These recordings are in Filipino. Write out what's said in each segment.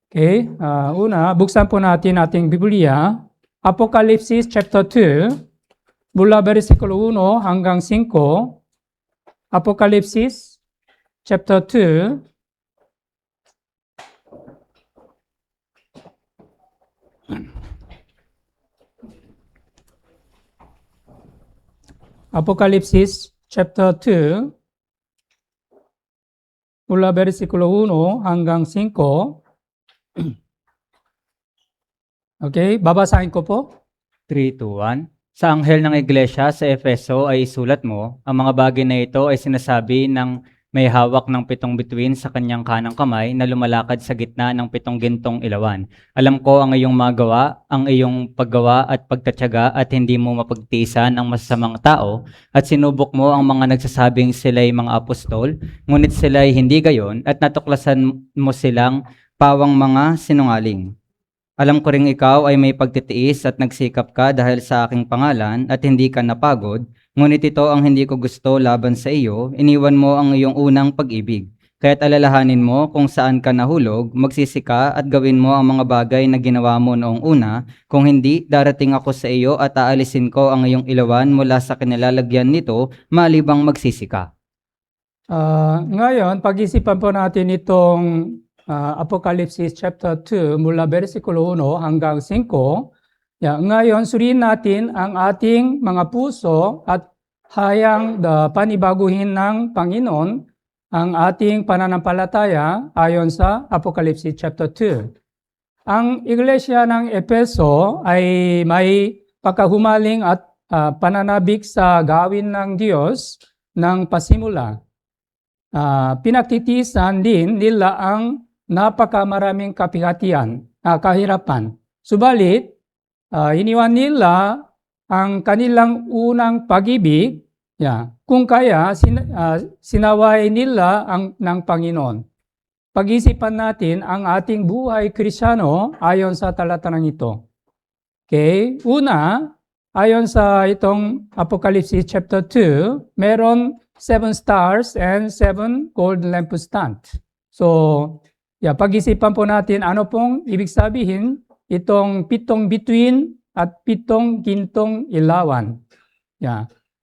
Okay, una, buksan po natin ating Biblia. Apokalipsis chapter 2, mula versikulo 1 hanggang 5. Apokalipsis chapter 2, Apokalipsis chapter 2, mula versikulo 1 hanggang 5. Okay, babasahin ko po. 3, 2, 1. Sa anghel ng iglesia sa Efeso ay isulat mo, ang mga bagay na ito ay sinasabi ng may hawak ng 7 bituin sa kanyang kanang kamay na lumalakad sa gitna ng 7 gintong ilawan. Alam ko ang iyong magawa, ang iyong paggawa at pagtatyaga at hindi mo mapagtiisan ang masasamang tao at sinubok mo ang mga nagsasabing sila'y mga apostol, ngunit sila'y hindi gayon at natuklasan mo silang pawang mga sinungaling. Alam ko ring ikaw ay may pagtitiis at nagsikap ka dahil sa aking pangalan at hindi ka napagod, ngunit ito ang hindi ko gusto laban sa iyo, iniwan mo ang iyong unang pag-ibig. Kaya't alalahanin mo kung saan ka nahulog, magsisika at gawin mo ang mga bagay na ginawa mo noong una, kung hindi, darating ako sa iyo at aalisin ko ang iyong ilawan mula sa kinilalagyan nito, malibang magsisika. Ngayon, pag-isipan po natin itong Apokalipsis chapter 2 mula versikulo 1 hanggang 5. Ngayon, suriin natin ang ating mga puso at hayang panibaguhin ng Panginoon ang ating pananampalataya ayon sa Apokalipsis chapter 2. Ang iglesia ng Efeso ay may pagkahumaling at pananabik sa gawin ng Diyos ng pasimula. Pinagtitiisan din nila ang napakamaraming kahirapan. Subalit, iniwan nila ang kanilang unang pag-ibig, kung kaya sinaway nila ng Panginoon. Pag-isipan natin ang ating buhay Kristiyano ayon sa talatanang ito. Okay, una, ayon sa itong Apokalipsis chapter 2, meron 7 stars and 7 gold lampstand. So, pag-isipan po natin ano pong ibig sabihin itong 7 bituin at 7 gintong ilawan.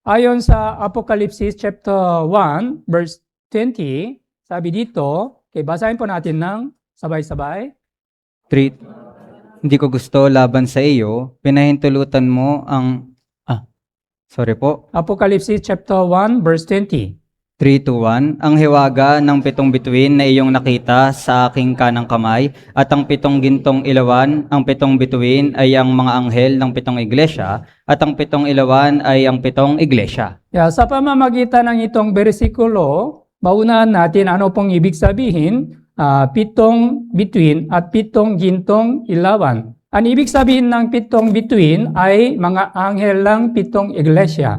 Ayon sa Apokalipsis chapter 1 verse 20, sabi dito, basahin po natin ng sabay-sabay. 3. Hindi ko gusto laban sa iyo, pinahintulutan mo ang... Apokalipsis chapter 1 verse 20. 3, 2, 1. Ang hiwaga ng 7 bituin na iyong nakita sa aking kanang kamay at ang 7 gintong ilawan, ang 7 bituin ay ang mga anghel ng 7 iglesia at ang 7 ilawan ay ang 7 iglesia. Sa pamamagitan ng itong bersikulo, maunahan natin ano pong ibig sabihin 7 bituin at 7 gintong ilawan. Ang ibig sabihin ng 7 bituin ay mga anghel ng 7 iglesia.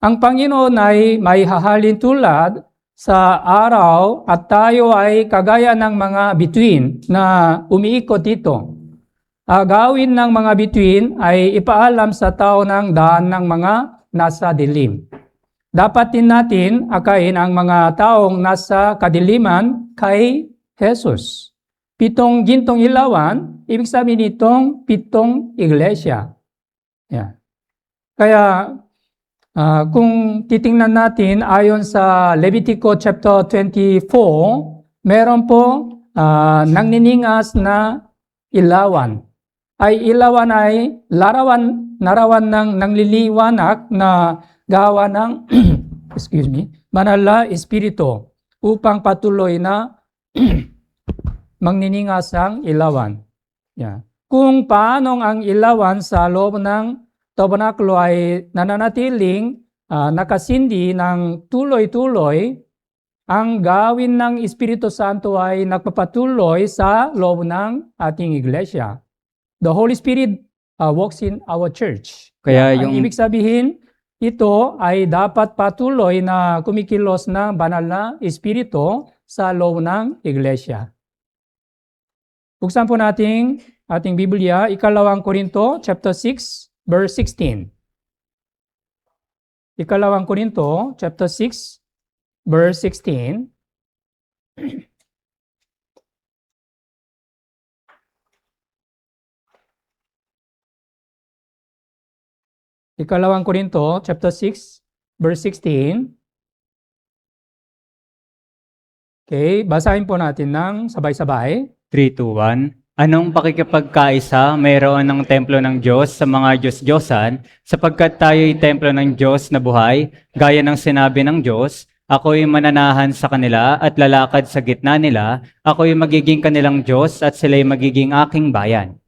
Ang Panginoon ay may hahalin tulad sa araw at tayo ay kagaya ng mga bituin na umiikot dito. Gawin ng mga bituin ay ipaalam sa tao ng daan ng mga nasa dilim. Dapat din natin akayin ang mga taong nasa kadiliman kay Jesus. 7 gintong ilawan, ibig sabihin nitong 7 iglesia. Kaya, kung titingnan natin ayon sa Levitico chapter 24, meron po nangniningas na ilawan. Ilawan ay larawan ng nangliliwanag na gawa ng banal na espiritu upang patuloy na magniningas ang ilawan. Kung paanong ang ilawan sa loob ng tabernakulo ay nananatiling nakasindi ng tuloy-tuloy, ang gawin ng Espiritu Santo ay nagpapatuloy sa loob ng ating iglesia. The Holy Spirit works in our church. Kaya ang ibig sabihin, ito ay dapat patuloy na kumikilos ng banal na Espiritu sa loob ng iglesia. Buksan po natin ating Biblia, 2 Korinto chapter 6, verse 16. 2 Korinto chapter 6, verse 16. Ikalawang Korinto, chapter 6, verse 16. Okay, basahin po natin ng sabay-sabay. 3, 2, 1. Anong pakikipagkaisa mayroon ng templo ng Diyos sa mga Diyos-Diyosan, sapagkat tayo'y templo ng Diyos na buhay, gaya ng sinabi ng Diyos, ako'y mananahan sa kanila at lalakad sa gitna nila, ako'y magiging kanilang Diyos at sila'y magiging aking bayan.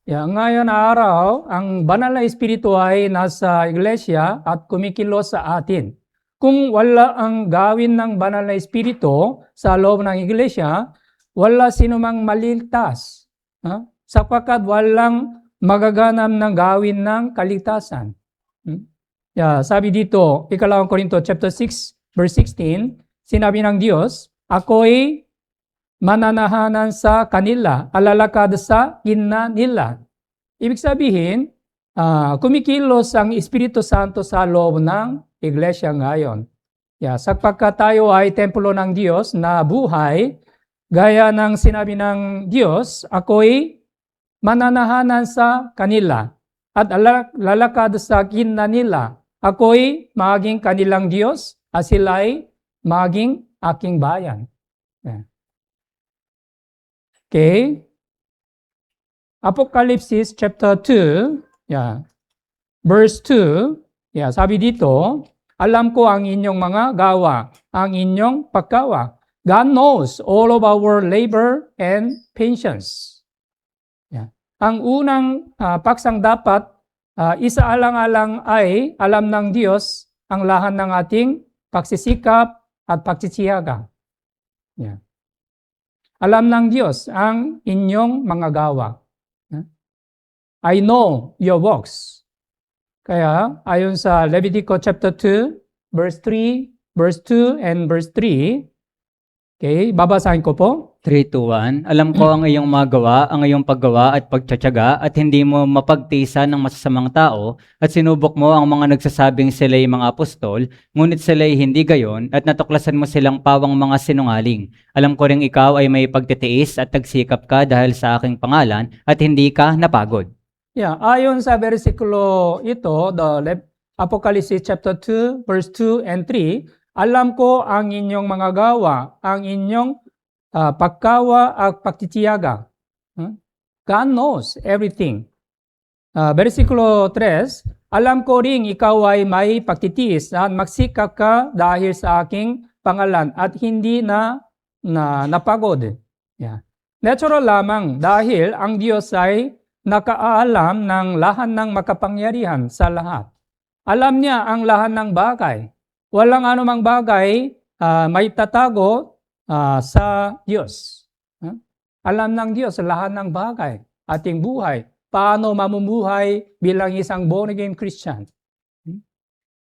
Ngayon na araw, ang banal na espiritu ay nasa iglesia at kumikilos sa atin. Kung wala ang gawin ng banal na espiritu sa loob ng iglesia, wala sinumang maliligtas. Sapagkat walang magaganap ng gawin ng kaligtasan. Sabi dito, Ikalawang Korinto chapter 6, verse 16, sinabi ng Diyos, ako'y mananahanan sa kanila, alalakad sa gitna nila. Ibig sabihin, kumikilos ang Espiritu Santo sa loob ng iglesia ngayon. Sapagkat tayo ay templo ng Diyos na buhay, gaya ng sinabi ng Diyos, ako'y mananahanan sa kanila at lalakad sa gitna nila. Ako'y maging kanilang Diyos at sila'y maging aking bayan. Okay. Apocalypse chapter 2, verse 2, sabi dito, alam ko ang inyong mga gawa, ang inyong paggawa. God knows all of our labor and patience. Ang unang paksang dapat isaalang-alang ay alam ng Diyos ang lahat ng ating pagsisikap at pagtitiyaga. Alam ng Diyos ang inyong mga gawa. I know your works. Kaya ayon sa Levitico chapter 2, verse 3, verse 2, and verse 3, okay, babasahin ko po. 3, 2, 1. Alam ko ang iyong mga gawa, ang iyong paggawa at pagtsatsaga, at hindi mo mapagtiisan ng masasamang tao, at sinubok mo ang mga nagsasabing sila'y mga apostol, ngunit sila'y hindi gayon, at natuklasan mo silang pawang mga sinungaling. Alam ko ring ikaw ay may pagtitiis at tagsikap ka dahil sa aking pangalan, at hindi ka napagod. Ayon sa versikulo ito, the Apocalypse chapter 2, verse 2 and 3, alam ko ang inyong mga gawa, ang inyong paggawa at pagtitiyaga. God knows everything. Versikulo 3, alam ko ring ikaw ay may pagtitiis at magsikap ka dahil sa aking pangalan at hindi na napagod. Natural lamang dahil ang Diyos ay nakaalam ng lahat ng makapangyarihan sa lahat. Alam niya ang lahat ng bagay. Walang anumang bagay may tatago sa Diyos. Alam ng Diyos lahat ng bagay, ating buhay, paano mamumuhay bilang isang born-again Christian.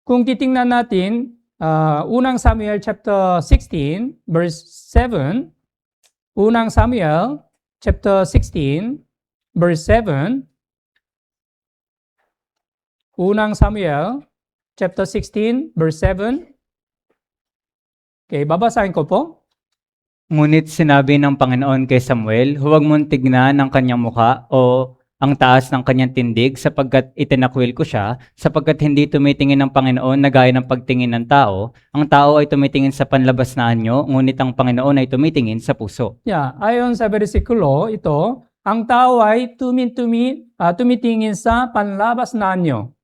Kung titingnan natin, unang Samuel chapter 16, verse 7, unang Samuel chapter 16, verse 7, unang Samuel chapter 16, verse 7. Okay, babasahin ko po. Ngunit sinabi ng Panginoon kay Samuel, huwag mong tignan ang kanyang muka o ang taas ng kanyang tindig sapagkat itinakwil ko siya, sapagkat hindi tumitingin ng Panginoon na gaya ng pagtingin ng tao. Ang tao ay tumitingin sa panlabas na anyo, ngunit ang Panginoon ay tumitingin sa puso. Ayon sa versikulo ito, ang tao ay tumitingin sa panlabas na anyo.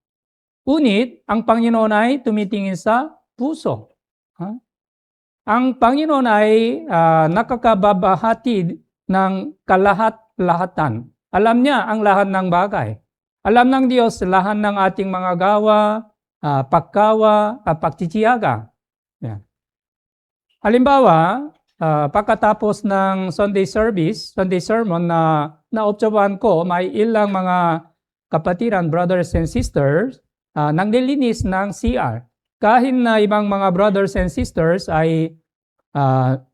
Ngunit ang Panginoon ay tumitingin sa puso. Ang Panginoon ay nakakababahati ng kalahat-lahatan. Alam niya ang lahat ng bagay. Alam ng Diyos lahat ng ating mga gawa, paggawa, pagtitiyaga. Halimbawa, pagkatapos ng Sunday sermon na naobserbahan ko, may ilang mga kapatiran, brothers and sisters, naglilinis ng CR. Kahit na ibang mga brothers and sisters ay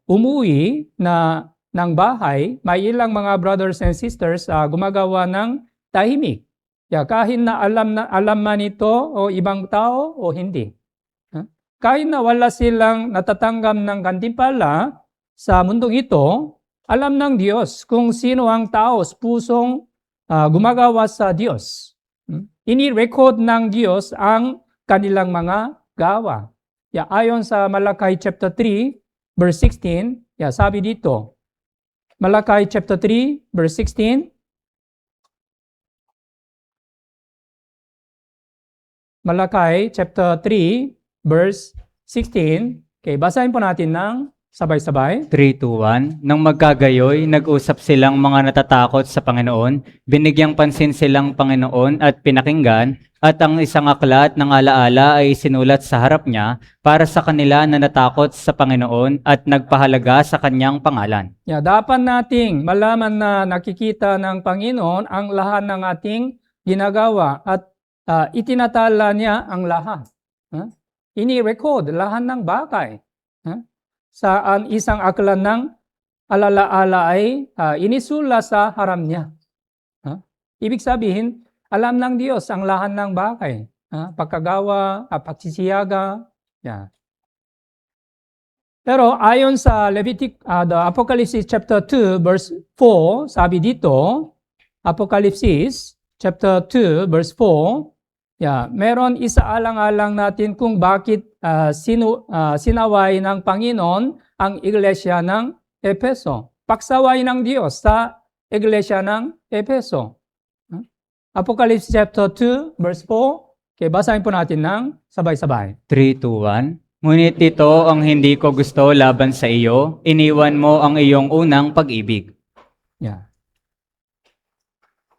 umuwi ng bahay, may ilang mga brothers and sisters gumagawa ng tahimik. Kahit na alam man ito o ibang tao o hindi. Kahit na wala silang natatanggap ng gantimpala sa mundong ito, alam ng Diyos kung sino ang tao pusong gumagawa sa Diyos. Ini-record ng Diyos ang kanilang mga gawa. Ayon sa Malakay chapter 3, verse 16, sabi dito, Malakay chapter 3, verse 16, Malakay chapter 3, verse 16. Okay, basahin po natin ng sabay-sabay. 3:1 Nang magkagayoy, nag-usap silang mga natatakot sa Panginoon, binigyang pansin silang Panginoon at pinakinggan, at ang isang aklat ng alaala ay sinulat sa harap niya para sa kanila na natakot sa Panginoon at nagpahalaga sa kanyang pangalan. Dapat nating malaman na nakikita ng Panginoon ang lahat ng ating ginagawa at itinatala niya ang lahat. Ini-record lahat ng bagay. Saan isang aklat ng alalaala ay inisula sa harap niya. Ibig sabihin, alam ng Diyos ang lahat ng bagay. Pagkagawa, pagsisiyaga. Pero ayon sa the Apocalypse chapter 2 verse 4, sabi dito, Apocalypse chapter 2 verse 4, meron isaalang-alang natin kung bakit sinaway ng Panginoon ang iglesia ng Efeso. Pagsaway ng Diyos sa iglesia ng Efeso. Apocalypse chapter 2 verse 4. Okay, basahin po natin ng sabay-sabay. 3:1 Ngunit ito ang hindi ko gusto laban sa iyo, iniwan mo ang iyong unang pag-ibig.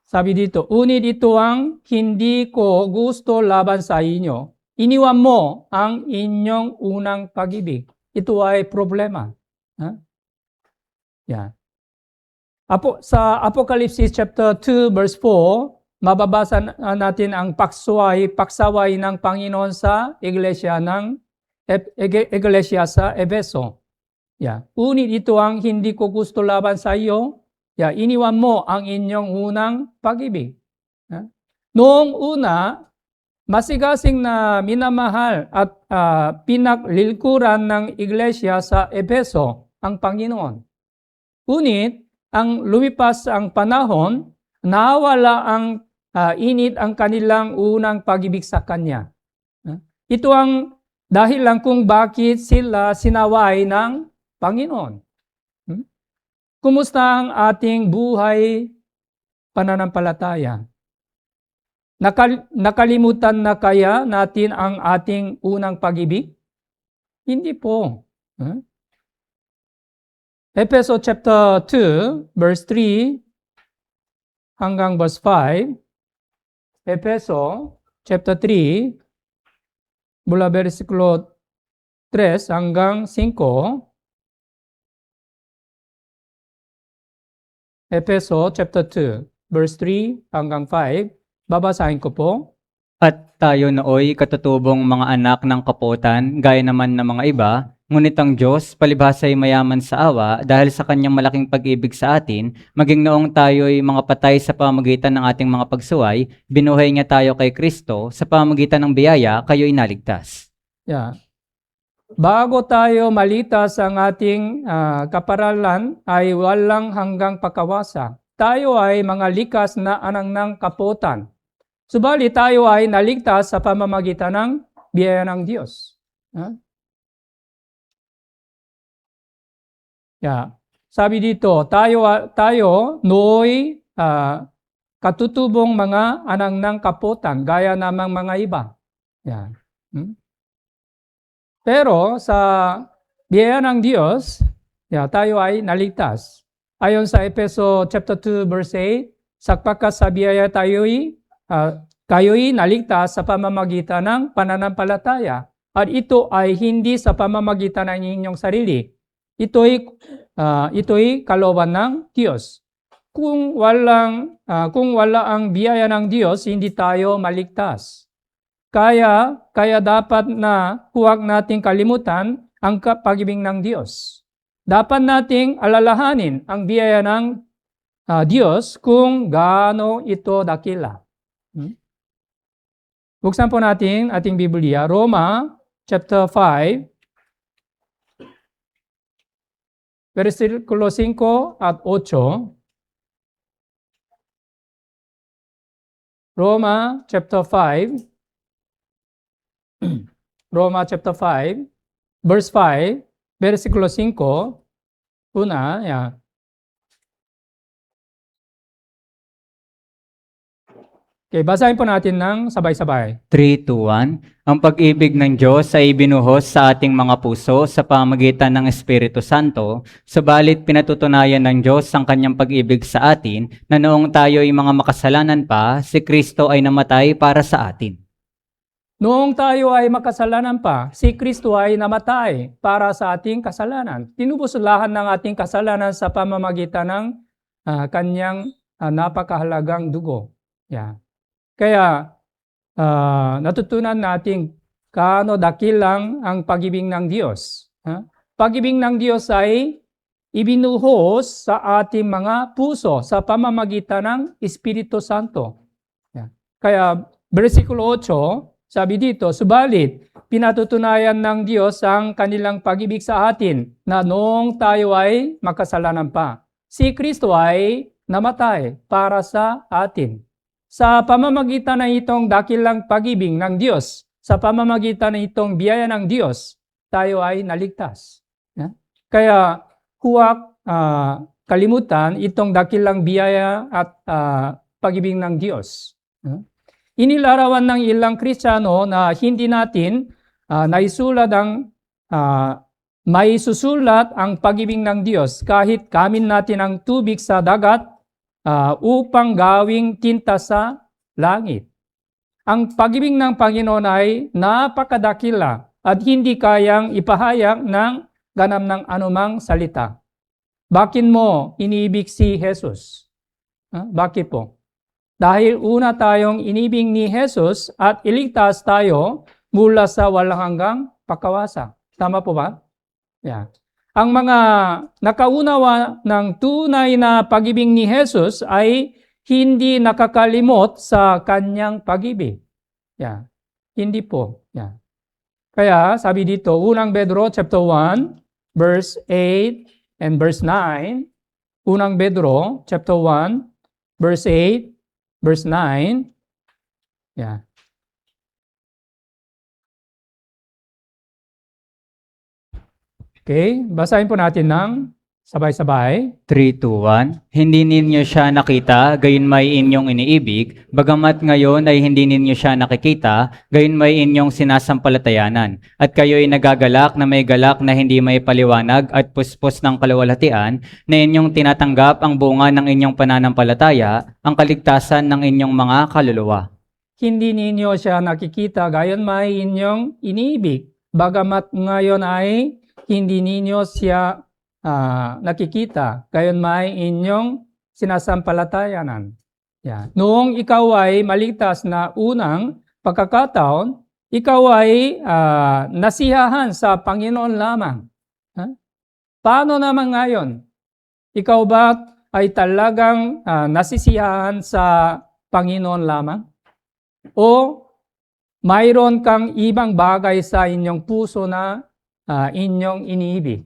Sabi dito, unit ito ang hindi ko gusto laban sa inyo. Iniwan mo ang inyong unang pag-ibig. Ito ay problema. Sa Apocalypse chapter 2 verse 4, mababasa natin ang pagsaway ng Panginoon sa iglesia sa Efeso. Unit ito ang hindi ko gusto laban sa iyo. Iniwan mo ang inyong unang pag-ibig. Noong una, masigasing na minamahal at pinaglilikuran ng iglesia sa Efeso ang Panginoon. Ngunit, ang lumipas ang panahon, nawala ang init ang kanilang unang pag-ibig sa Kanya. Ito ang dahilan kung bakit sila sinaway ng Panginoon. Kumusta ang ating buhay pananampalataya? Nakalimutan na kaya natin ang ating unang pag-ibig? Hindi po. Efeso chapter 2, verse 3 hanggang verse 5. Efeso chapter 3, mula versikulo 3 hanggang 5. Efeso chapter 2, verse 3 hanggang 5. Babasahin ko po. At tayo nooy katutubong mga anak ng kaputan, gaya naman ng mga iba, ngunit ang Diyos palibhasa'y mayaman sa awa dahil sa kanyang malaking pag-ibig sa atin, maging noong tayo'y mga patay sa pamamagitan ng ating mga pagsuway, binuhay niya tayo kay Kristo, sa pamamagitan ng biyaya, kayo'y naligtas. Bago tayo malitas ang ating kaparalan ay walang hanggang pagkawasa. Tayo ay mga likas na anak ng kaputan. Subalit tayo ay naligtas sa pamamagitan ng biyaya ng Diyos. Sabi dito, tayo nooy katutubong mga anak ng kaputan, gaya namang mga iba. Pero sa biyaya ng Diyos, tayo ay naligtas. Ayon sa Efeso chapter 2 verse 8, sapagkat sa biyaya kayo'y naligtas sa pamamagitan ng pananampalataya. At ito ay hindi sa pamamagitan ng inyong sarili. Ito'y kalooban ng Diyos. Kung wala ang biyaya ng Diyos, hindi tayo maligtas. Kaya dapat na huwag nating kalimutan ang pag-ibig ng Diyos. Dapat nating alalahanin ang biyaya ng Diyos kung gaano ito dakila. Buksan po natin ating Biblia, Roma chapter 5, versikulo 5 at 8. Roma chapter 5. Roma chapter 5, verse 5, versikulo 5. Una, yeah. Okay, basahin po natin ng sabay-sabay. 3, 2, 1. Ang pag-ibig ng Diyos ay binuhos sa ating mga puso sa pamamagitan ng Espiritu Santo, subalit pinatutunayan ng Diyos ang kanyang pag-ibig sa atin na noong tayo ay mga makasalanan pa, si Kristo ay namatay para sa atin. Noong tayo ay makasalanan pa, si Kristo ay namatay para sa ating kasalanan. Tinubos lahat ng ating kasalanan sa pamamagitan ng kanyang napakahalagang dugo. Yeah. Kaya natutunan natin kaano dakilang ang pag-ibig ng Diyos. Pag-ibig ng Diyos ay ibinuhos sa ating mga puso sa pamamagitan ng Espiritu Santo. Yeah. Kaya versikulo 8, sabi dito, subalit pinatutunayan ng Diyos ang kanilang pag-ibig sa atin na noong tayo ay makasalanan pa, si Kristo ay namatay para sa atin. Sa pamamagitan ng itong dakilang pag-ibig ng Diyos, sa pamamagitan ng itong biyaya ng Diyos, tayo ay naligtas. Kaya huwag kalimutan itong dakilang biyaya at pag-ibig ng Diyos. Inilarawan ng ilang Kristiyano na hindi natin may susulat ang pag-ibig ng Diyos kahit kamin natin ang tubig sa dagat upang gawing tinta sa langit. Ang pag-ibig ng Panginoon ay napakadakila at hindi kayang ipahayag ng ganap ng anumang salita. Bakit mo iniibig si Jesus? Bakit po? Dahil una tayong inibig ni Jesus at iligtas tayo mula sa walang hanggang pagkawasa. Tama po ba? Yeah. Ang mga nakaunawa ng tunay na pag-ibig ni Jesus ay hindi nakakalimot sa kanyang pag-ibig. Yeah. Hindi po. Yeah. Kaya sabi dito, unang Pedro chapter 1, verse 8 and verse 9. Unang Pedro chapter 1, verse 8, verse 9. Yeah. Okay, basahin po natin ng sabay-sabay. 3, 2, 1. Hindi ninyo siya nakita, gayon may inyong iniibig, bagamat ngayon ay hindi ninyo siya nakikita, gayon may inyong sinasampalatayanan. At kayo ay nagagalak na may galak na hindi may paliwanag at puspos ng kaluwalhatian, na inyong tinatanggap ang bunga ng inyong pananampalataya, ang kaligtasan ng inyong mga kaluluwa. Hindi ninyo siya nakikita, gayon may inyong iniibig, bagamat ngayon ay hindi ninyo siya nakikita, gayon may inyong sinasampalatayanan. Yeah. Noong ikaw ay maligtas na unang pagkakataon, ikaw ay nasiyahan sa Panginoon lamang. Paano naman ngayon? Ikaw ba ay talagang nasisiyahan sa Panginoon lamang? O mayroon kang ibang bagay sa inyong puso na inyong iniibig?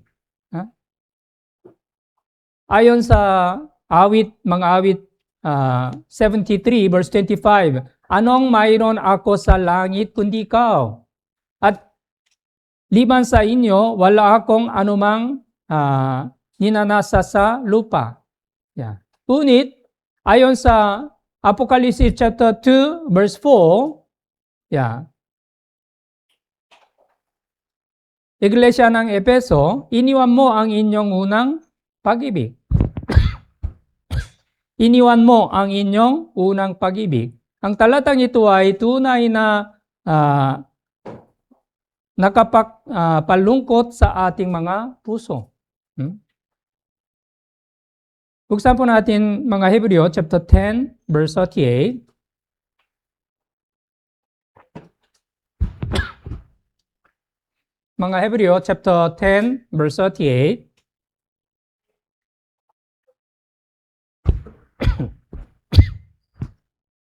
Ayon sa mga awit 73 verse 25, anong mayroon ako sa langit kundi ikaw? At liban sa inyo, wala akong anumang ninanasa sa lupa. Yeah. Ngunit, ayon sa Apocalypse chapter 2 verse 4, yeah, Iglesia ng Epeso, iniwan mo ang inyong unang pag-ibig. Iniwan mo ang inyong unang pag-ibig. Ang talatang ito ay tunay na nakapagpalungkot sa ating mga puso. Buksan po natin mga Hebreo chapter 10 verse 38. Mga Hebreo chapter 10 verse 38.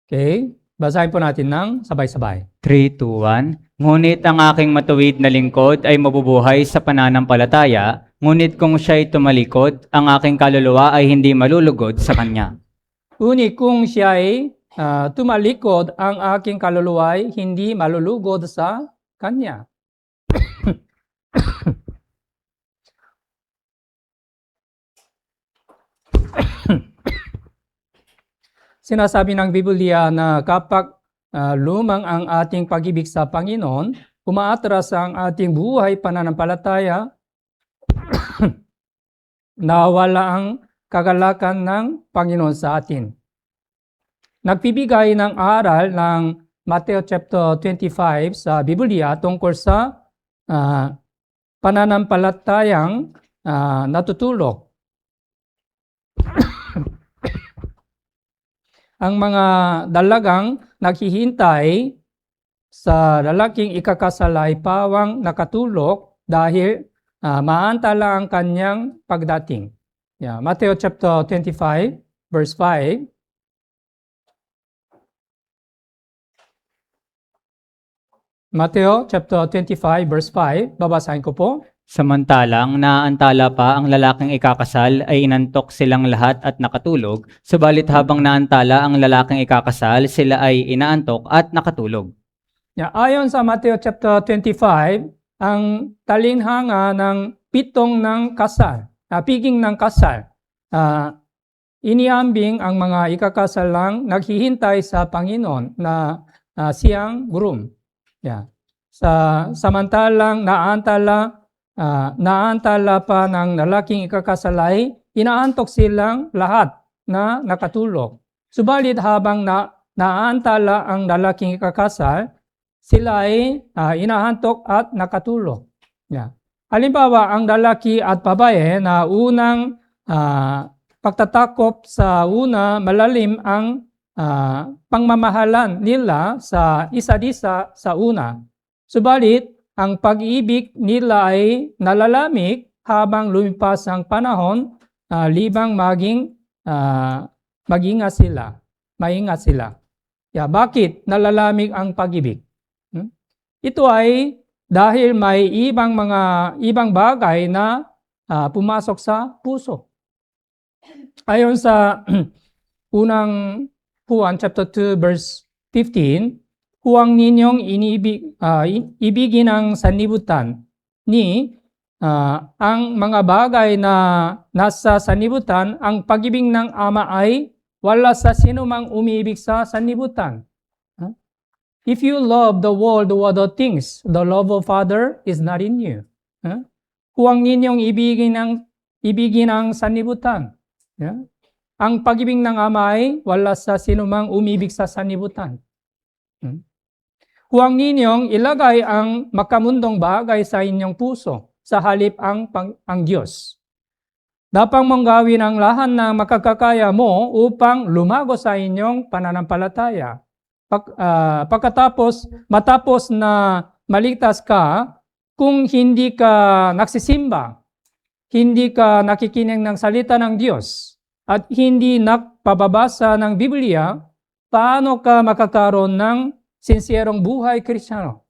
Okay, basahin po natin ng sabay-sabay. 3, 2, 1. Ngunit ang aking matuwid na lingkod ay mabubuhay sa pananampalataya, ngunit kung siya'y tumalikod, ang aking kaluluwa ay hindi malulugod sa kanya. Ngunit kung siya ay tumalikod ang aking kaluluwa'y hindi malulugod sa Kanya. Sinasabi ng Biblia na kapag lumang ang ating pag-ibig sa Panginoon, umaatras ang ating buhay pananampalataya, nawala ang kagalakan ng Panginoon sa atin. Nagbibigay ng aral ng Matthew chapter 25 sa Biblia tungkol sa pananampalatayang natutulog. Ang mga dalagang naghihintay sa lalaking ikakasal ay pawang nakatulog dahil maantala ang kanyang pagdating. Matthew chapter 25 verse 5. Matthew chapter 25 verse 5, babasahin ko po. Samantalang naantala pa ang lalaking ikakasal ay inantok silang lahat at nakatulog, subalit habang naantala ang lalaking ikakasal, sila ay inaantok at nakatulog. Ayon sa Matthew chapter 25, ang talinhanga ng pitong ng kasal, piging ng kasal, iniambing ang mga ikakasal lang naghihintay sa Panginoon na siyang groom. Samantalang naantala pa ng lalaking ikakasal ay inaantok silang lahat na nakatulog. Subalit habang naantala ang lalaking ikakasal, sila ay inaantok at nakatulog. Halimbawa, ang lalaki at babae na unang pagtatakop sa una, malalim ang pangmamahalan nila sa isa't isa sa una. Subalit, ang pag-ibig nila ay nalalamig habang lumipas ang panahon, libang maingat sila. Bakit nalalamig ang pag-ibig? Ito ay dahil may ibang bagay na pumasok sa puso. Ayon sa unang Juan chapter 2 verse 15, huwag ninyong ibigin ang sanlibutan ang mga bagay na nasa sanlibutan. Ang pag-ibig ng Ama ay wala sa sinumang umiibig sa sanlibutan. If you love the world or the things, the love of Father is not in you. Huwag ninyong ibigin ang sanlibutan. Ang pag-ibig ng Ama ay wala sa sinumang umibig sa sanlibutan. Huwag ninyong ilagay ang makamundong bagay sa inyong puso, sa halip ang Diyos. Dapat mong gawin ang lahat na makakakaya mo upang lumago sa inyong pananampalataya. Matapos na maligtas ka, kung hindi ka nagsisimba, hindi ka nakikinig ng salita ng Diyos, at hindi nagpababasa ng Biblia, paano ka makakaroon ng sinserong buhay Kristiyano?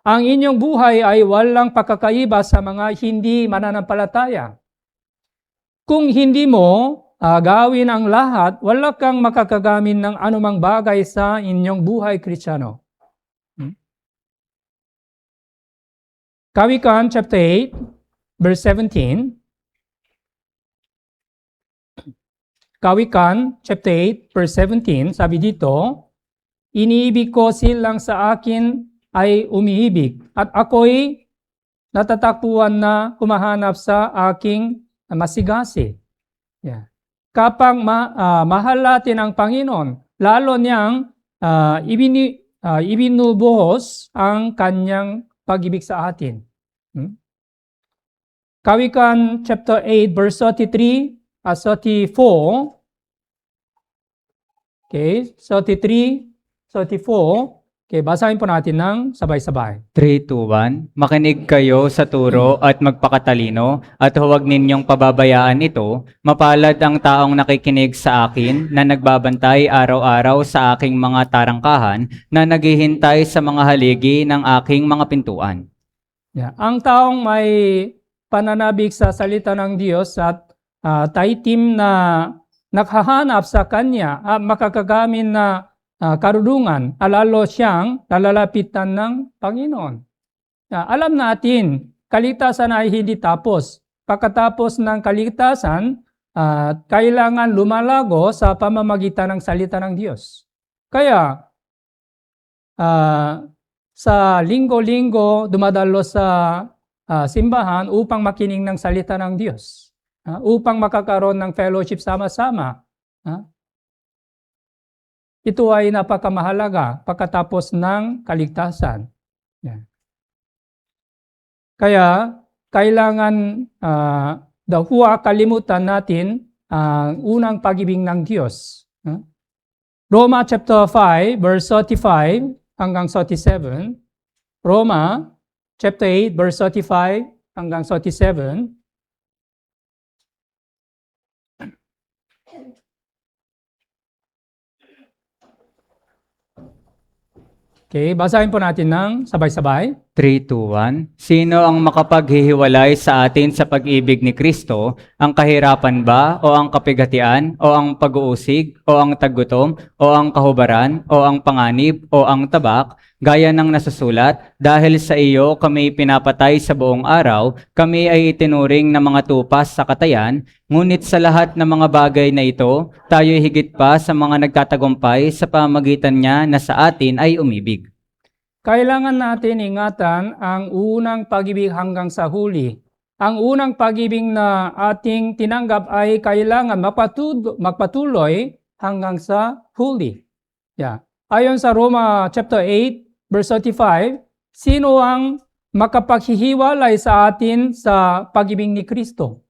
Ang inyong buhay ay walang pagkakaiba sa mga hindi mananampalataya. Kung hindi mo gawin ang lahat, wala kang makakagamit ng anumang bagay sa inyong buhay Kristiyano. Kawikaan chapter 8, verse 17. Kawikaan chapter 8, verse 17, sabi dito, iniibig ko silang sa akin ay umiibig, at ako'y natatakbuhan na kumahanap sa aking masigasi. Kapag mahal natin ang Panginoon, lalo niyang ibinubuhos ang kanyang pag-ibig sa atin. Kawikaan chapter 8, verse 33, 34. Okay, 33, 34. Okay, basahin po natin ng sabay-sabay. 3, 2, 1. Makinig kayo sa turo at magpakatalino at huwag ninyong pababayaan ito. Mapalad ang taong nakikinig sa akin na nagbabantay araw-araw sa aking mga tarangkahan na naghihintay sa mga haligi ng aking mga pintuan. Ang taong may pananabik sa salita ng Diyos at taitim na nakahanap sa Kanya at makakagamin na karunungan, lalo siyang nalalapitan ng Panginoon. Alam natin, kaligtasan ay hindi tapos. Pagkatapos ng kaligtasan, kailangan lumalago sa pamamagitan ng salita ng Diyos. Kaya, sa linggo-linggo dumadalo sa simbahan upang makinig ng salita ng Diyos. Upang makakaroon ng fellowship sama-sama. Ito ay napakamahalaga pagkatapos ng kaligtasan. Kaya, kailangan huwag kalimutan natin ang unang pag-ibig ng Diyos. Roma chapter 5, verse 35 hanggang 37. Roma chapter 8, verse 35 hanggang 37. Okay, basahin po natin ng sabay-sabay. 3, 2, 1. Sino ang makapaghihiwalay sa atin sa pag-ibig ni Kristo? Ang kahirapan ba? O ang kapigatian? O ang pag-uusig? O ang taggutom? O ang kahubaran? O ang panganib? O ang tabak? Gaya ng nasusulat, dahil sa iyo kami pinapatay sa buong araw, kami ay itinuring na mga tupas sa katayan, ngunit sa lahat ng mga bagay na ito, tayo higit pa sa mga nagtatagumpay sa pamagitan niya na sa atin ay umibig. Kailangan natin ingatan ang unang pag-ibig hanggang sa huli. Ang unang pag-ibig na ating tinanggap ay kailangan magpatuloy hanggang sa huli. Ayon sa Roma chapter 8, verse 35, sino ang makapaghihiwalay sa atin sa pag-ibig ni Kristo?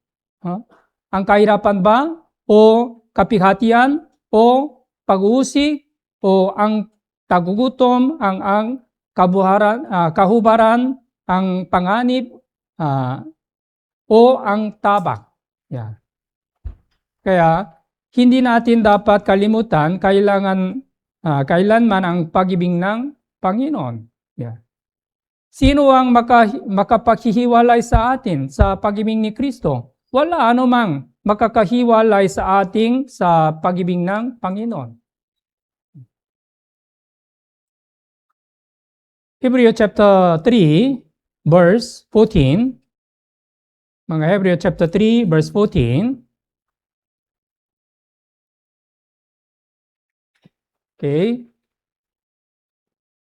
Ang kahirapan ba? O kapighatian? O pag-uusig? O ang tagugutom? Ang kahubaran? Ang panganib? O ang tabak? Kaya, hindi natin dapat kalimutan kailanman ang pag-ibig ng Panginoon. Sino ang makapaghihiwalay sa atin sa pag-ibig ni Kristo? Wala anumang makakahiwalay sa ating sa pag-ibig ng Panginoon. Hebrew chapter 3, verse 14. Mga Hebrew chapter 3, verse 14. Okay.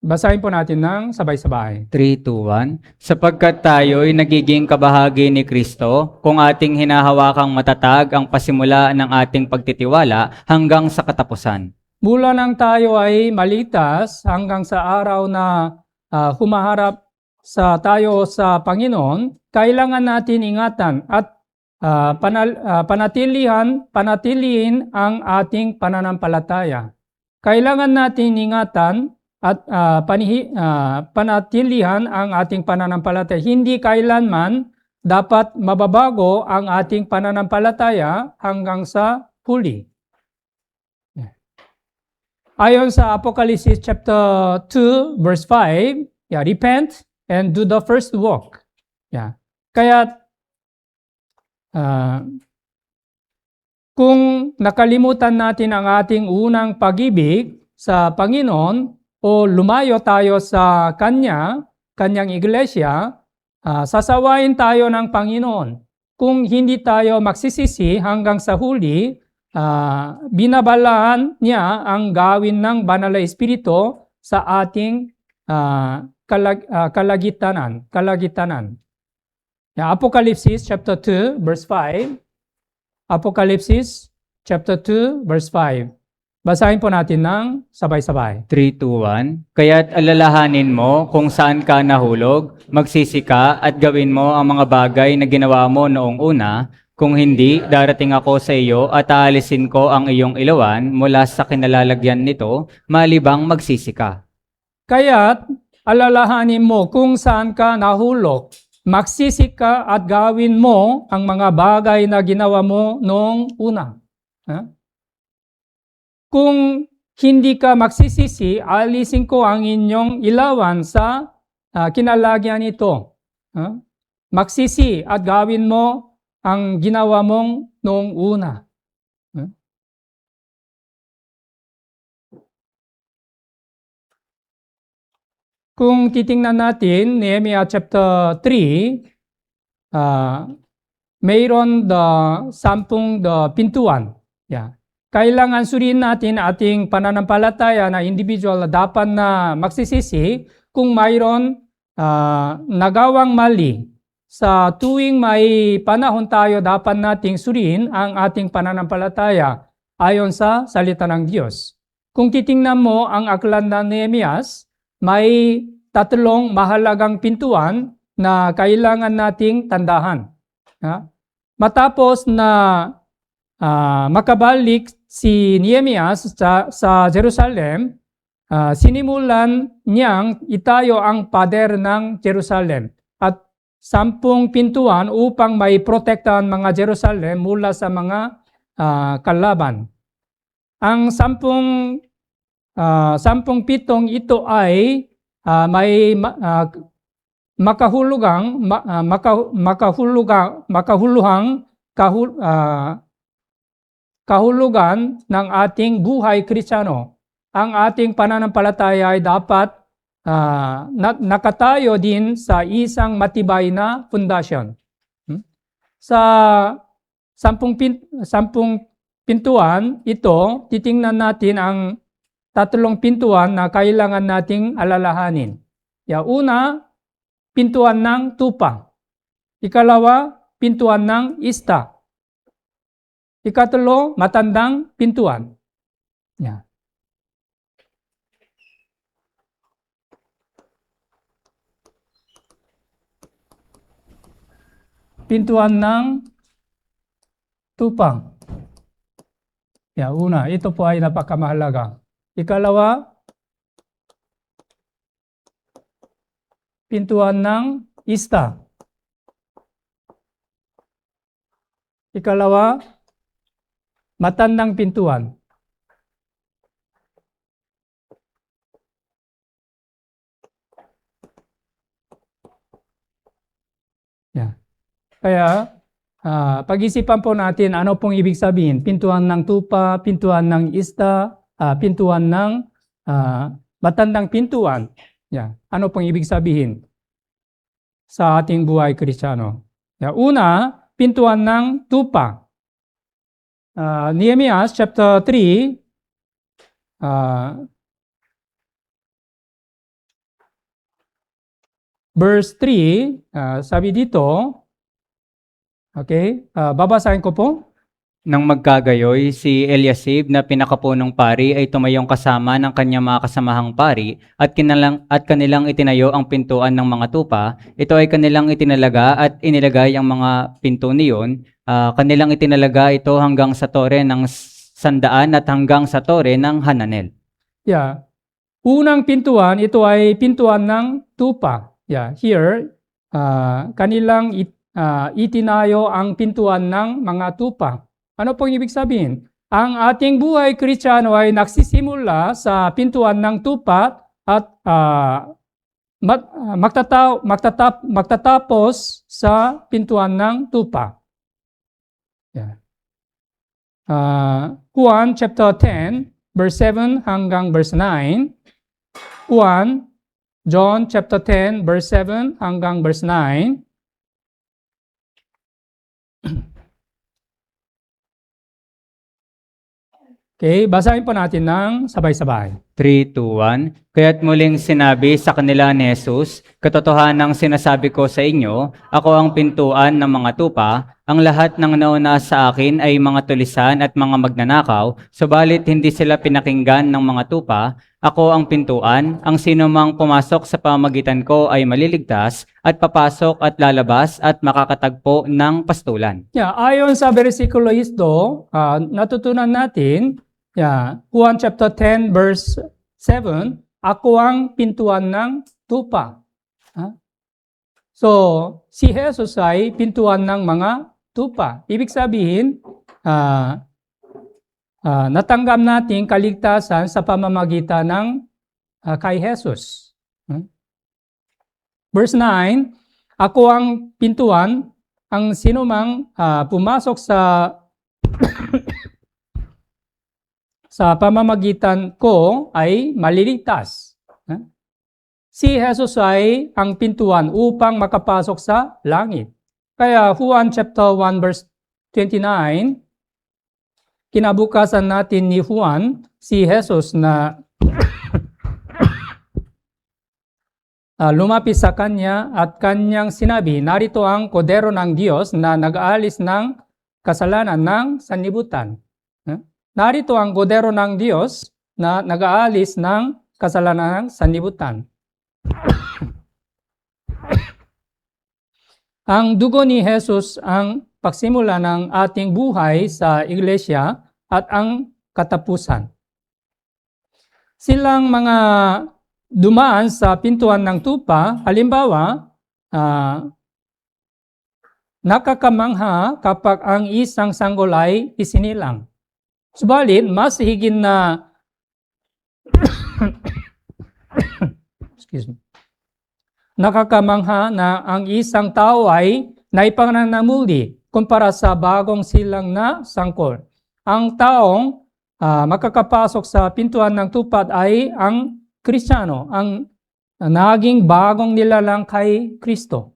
Basahin po natin ng sabay-sabay. 3, 2, 1. Sapagkat tayo'y nagiging kabahagi ni Kristo, kung ating hinahawakang matatag ang pasimula ng ating pagtitiwala hanggang sa katapusan. Mula nang tayo ay maligtas hanggang sa araw na humaharap tayo sa Panginoon, kailangan natin ingatan at panatilihin ang ating pananampalataya. Kailangan natin ingatan at panatilihan ang ating pananampalataya. Hindi kailanman dapat mababago ang ating pananampalataya hanggang sa huli. Ayon sa Apocalypse chapter 2, verse 5, repent and do the first work. Kaya, kung nakalimutan natin ang ating unang pag-ibig sa Panginoon, o lumayo tayo sa kanyang iglesia, sasawain tayo ng Panginoon. Kung hindi tayo magsisisi hanggang sa huli, binabalaan niya ang gawin ng Banal na Espiritu sa ating kalagitanan. Apocalypse chapter 2, verse 5. Apocalypse chapter 2, verse 5. Basahin po natin ng sabay-sabay. 3, 2, 1. Kaya't alalahanin mo kung saan ka nahulog, magsisi ka at gawin mo ang mga bagay na ginawa mo noong una. Kung hindi, darating ako sa iyo at aalisin ko ang iyong ilawan mula sa kinalalagyan nito, malibang magsisi ka. Kaya't alalahanin mo kung saan ka nahulog, magsisi ka at gawin mo ang mga bagay na ginawa mo noong una. Kung hindi ka magsisisi, alisin ko ang inyong ilawan sa kinalagyan nito. Magsisi at gawin mo ang ginawa mong noong una. kung titingnan natin, Nehemiah chapter 3, mayroon sampung pintuan. Yeah. Kailangan suriin natin ating pananampalataya na individual na dapat na magsisisi kung mayroon nagawang mali. Sa tuwing may panahon tayo, dapat nating suriin ang ating pananampalataya ayon sa salita ng Diyos. Kung titingnan mo ang aklat ng Nehemias, may tatlong mahalagang pintuan na kailangan nating tandahan. Matapos na makabalik si Nehemias sa Jerusalem, sinimulan niyang itayo ang pader ng Jerusalem at 10 pintuan upang may protektahan mga Jerusalem mula sa mga kalaban. Ang 10 pitong ito ay may kahulugan ng ating buhay Kristiyano. Ang ating pananampalataya ay dapat nakatayo din sa isang matibay na pundasyon. Sa 10 pintuan ito, titingnan natin ang 3 pintuan na kailangan nating alalahanin. Una, pintuan ng tupa. Ikalawa, pintuan ng ista. Ikatlo, matandang pintuan. Pintuan ng tupa. Una, ito po ay napakamahalaga. Ikalawa, pintuan ng ista. Ikalawa, matandang pintuan. Kaya, pag-isipan po natin ano pong ibig sabihin. Pintuan ng tupa, pintuan ng ista, pintuan ng matandang pintuan. Ano pong ibig sabihin sa ating buhay Kristiyano? Una, pintuan ng tupa. Nehemiah chapter 3, verse 3, sabi dito, babasahin ko po. Nang magkagayoy, si Eliasib na pinakapunong pari ay tumayong kasama ng kanyang mga kasamahang pari at kanilang itinayo ang pintuan ng mga tupa. Ito ay kanilang itinalaga at inilagay ang mga pinto niyon. Kanilang itinalaga ito hanggang sa tore ng Sandaan at hanggang sa tore ng Hananel. Unang pintuan, ito ay pintuan ng tupa. Here, kanilang itinayo ang pintuan ng mga tupa. Ano pong ibig sabihin? Ang ating buhay Kristiyano ay nagsisimula sa pintuan ng tupa at magtatapos sa pintuan ng tupa. Juan chapter 10, verse 7 hanggang verse 9. John chapter 10, verse 7 hanggang verse 9. Basahin po natin ng sabay-sabay. 3, 2, 1. Kaya't muling sinabi sa kanila ni Jesus, katotohanang sinasabi ko sa inyo, ako ang pintuan ng mga tupa. Ang lahat ng nauna sa akin ay mga tulisan at mga magnanakaw, subalit hindi sila pinakinggan ng mga tupa. Ako ang pintuan, ang sinumang pumasok sa pamamagitan ko ay maliligtas at papasok at lalabas at makakatagpo ng pastulan. Ayon sa versikulo ito, natutunan natin, Juan chapter 10 verse 7, ako ang pintuan ng tupa. So, si Jesus ay pintuan ng mga tupa. Ibig sabihin, natanggap natin kaligtasan sa pamamagitan ng kay Jesus. Verse 9, ako ang pintuan, ang sinumang pumasok sa pamamagitan ko ay maliligtas. Si Jesus ay ang pintuan upang makapasok sa langit. Kaya Juan chapter 1 verse 29, kinabukasan natin ni Juan, si Jesus na lumapit sa kanya at kanyang sinabi, narito ang kodero ng Diyos na nag-aalis ng kasalanan ng sanlibutan. Narito ang kodero ng Diyos na nag-aalis ng kasalanan ng sanlibutan. Ang dugo ni Jesus ang pagsimula ng ating buhay sa iglesia at ang katapusan. Silang mga dumaan sa pintuan ng tupa, halimbawa, nakakamangha kapag ang isang sanggol ay isinilang. Subalit, mas higit na nakakamangha na ang isang tao ay naipananamuli kumpara sa bagong silang na sangkol. Ang taong makakapasok sa pintuan ng tupa ay ang Kristiyano, ang naging bagong nilalang kay Kristo.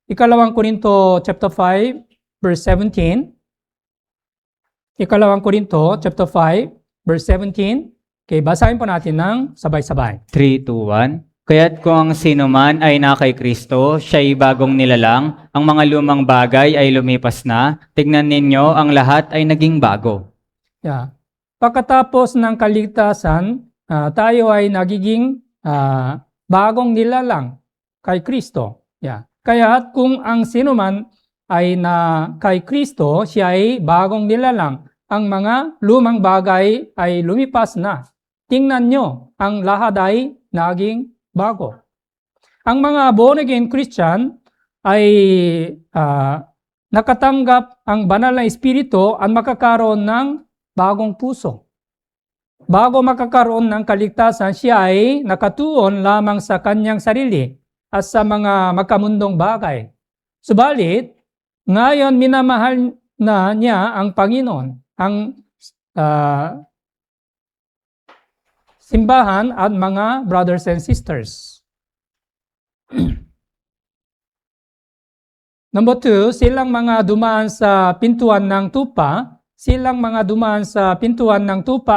Ikalawang Korinto chapter 5 verse 17. Ikalawang Korinto chapter 5 verse 17. Okay, basahin po natin ng sabay-sabay. 3, 2, 1. Kaya't kung ang sino man ay na kay Kristo, siya'y bagong nilalang, ang mga lumang bagay ay lumipas na, tignan ninyo, ang lahat ay naging bago. Yeah. Pagkatapos ng kaligtasan, tayo ay nagiging bagong nilalang kay Kristo. Yeah. Kaya kung ang sino man ay na kay Kristo, siya ay bagong nilalang. Ang mga lumang bagay ay lumipas na. Tingnan nyo, ang lahat ay naging bago. Ang mga born-again Christian ay nakatanggap ang banal na espiritu at makakaroon ng bagong puso. Bago makakaroon ng kaligtasan, siya ay nakatuon lamang sa kanyang sarili at sa mga makamundong bagay. Subalit, ngayon minamahal na niya ang Panginoon, ang simbahan at mga brothers and sisters. Number 2, silang mga dumaan sa pintuan ng tupa,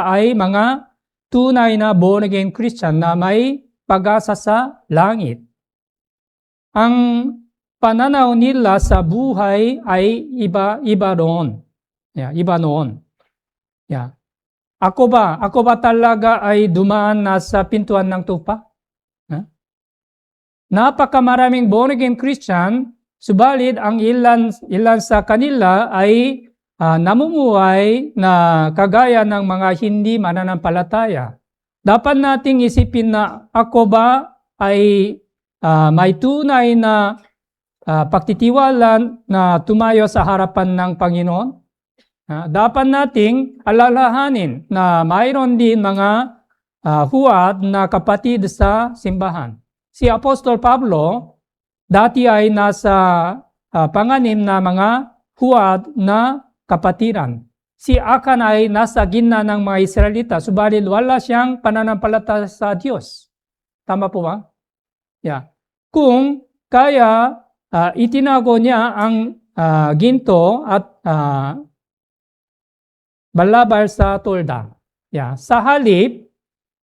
ay mga tunay na born-again Christian na may pag-asa sa langit. Ang pananaw nila sa buhay ay iba noon. Yeah, iba noon. Yeah. Ako ba talaga ay dumaan na sa pintuan ng tupa? Napakamaraming born-again Christian, subalit ang ilan sa kanila ay namumuhay na kagaya ng mga hindi mananampalataya. Dapat nating isipin na ako ba ay may tunay na pagtitiwala na tumayo sa harapan ng Panginoon? Dapat nating alalahanin na mayroon din mga huwad na kapatid sa simbahan. Si Apostol Pablo, dati ay nasa panganim na mga huwad na kapatiran. Si Akan ay nasa gitna ng mga Israelita, subalit wala siyang pananampalataya sa Diyos. Tama po ba? Yeah. Kung kaya itinago niya ang ginto at balabal sa tulda. Yeah. Sa halip,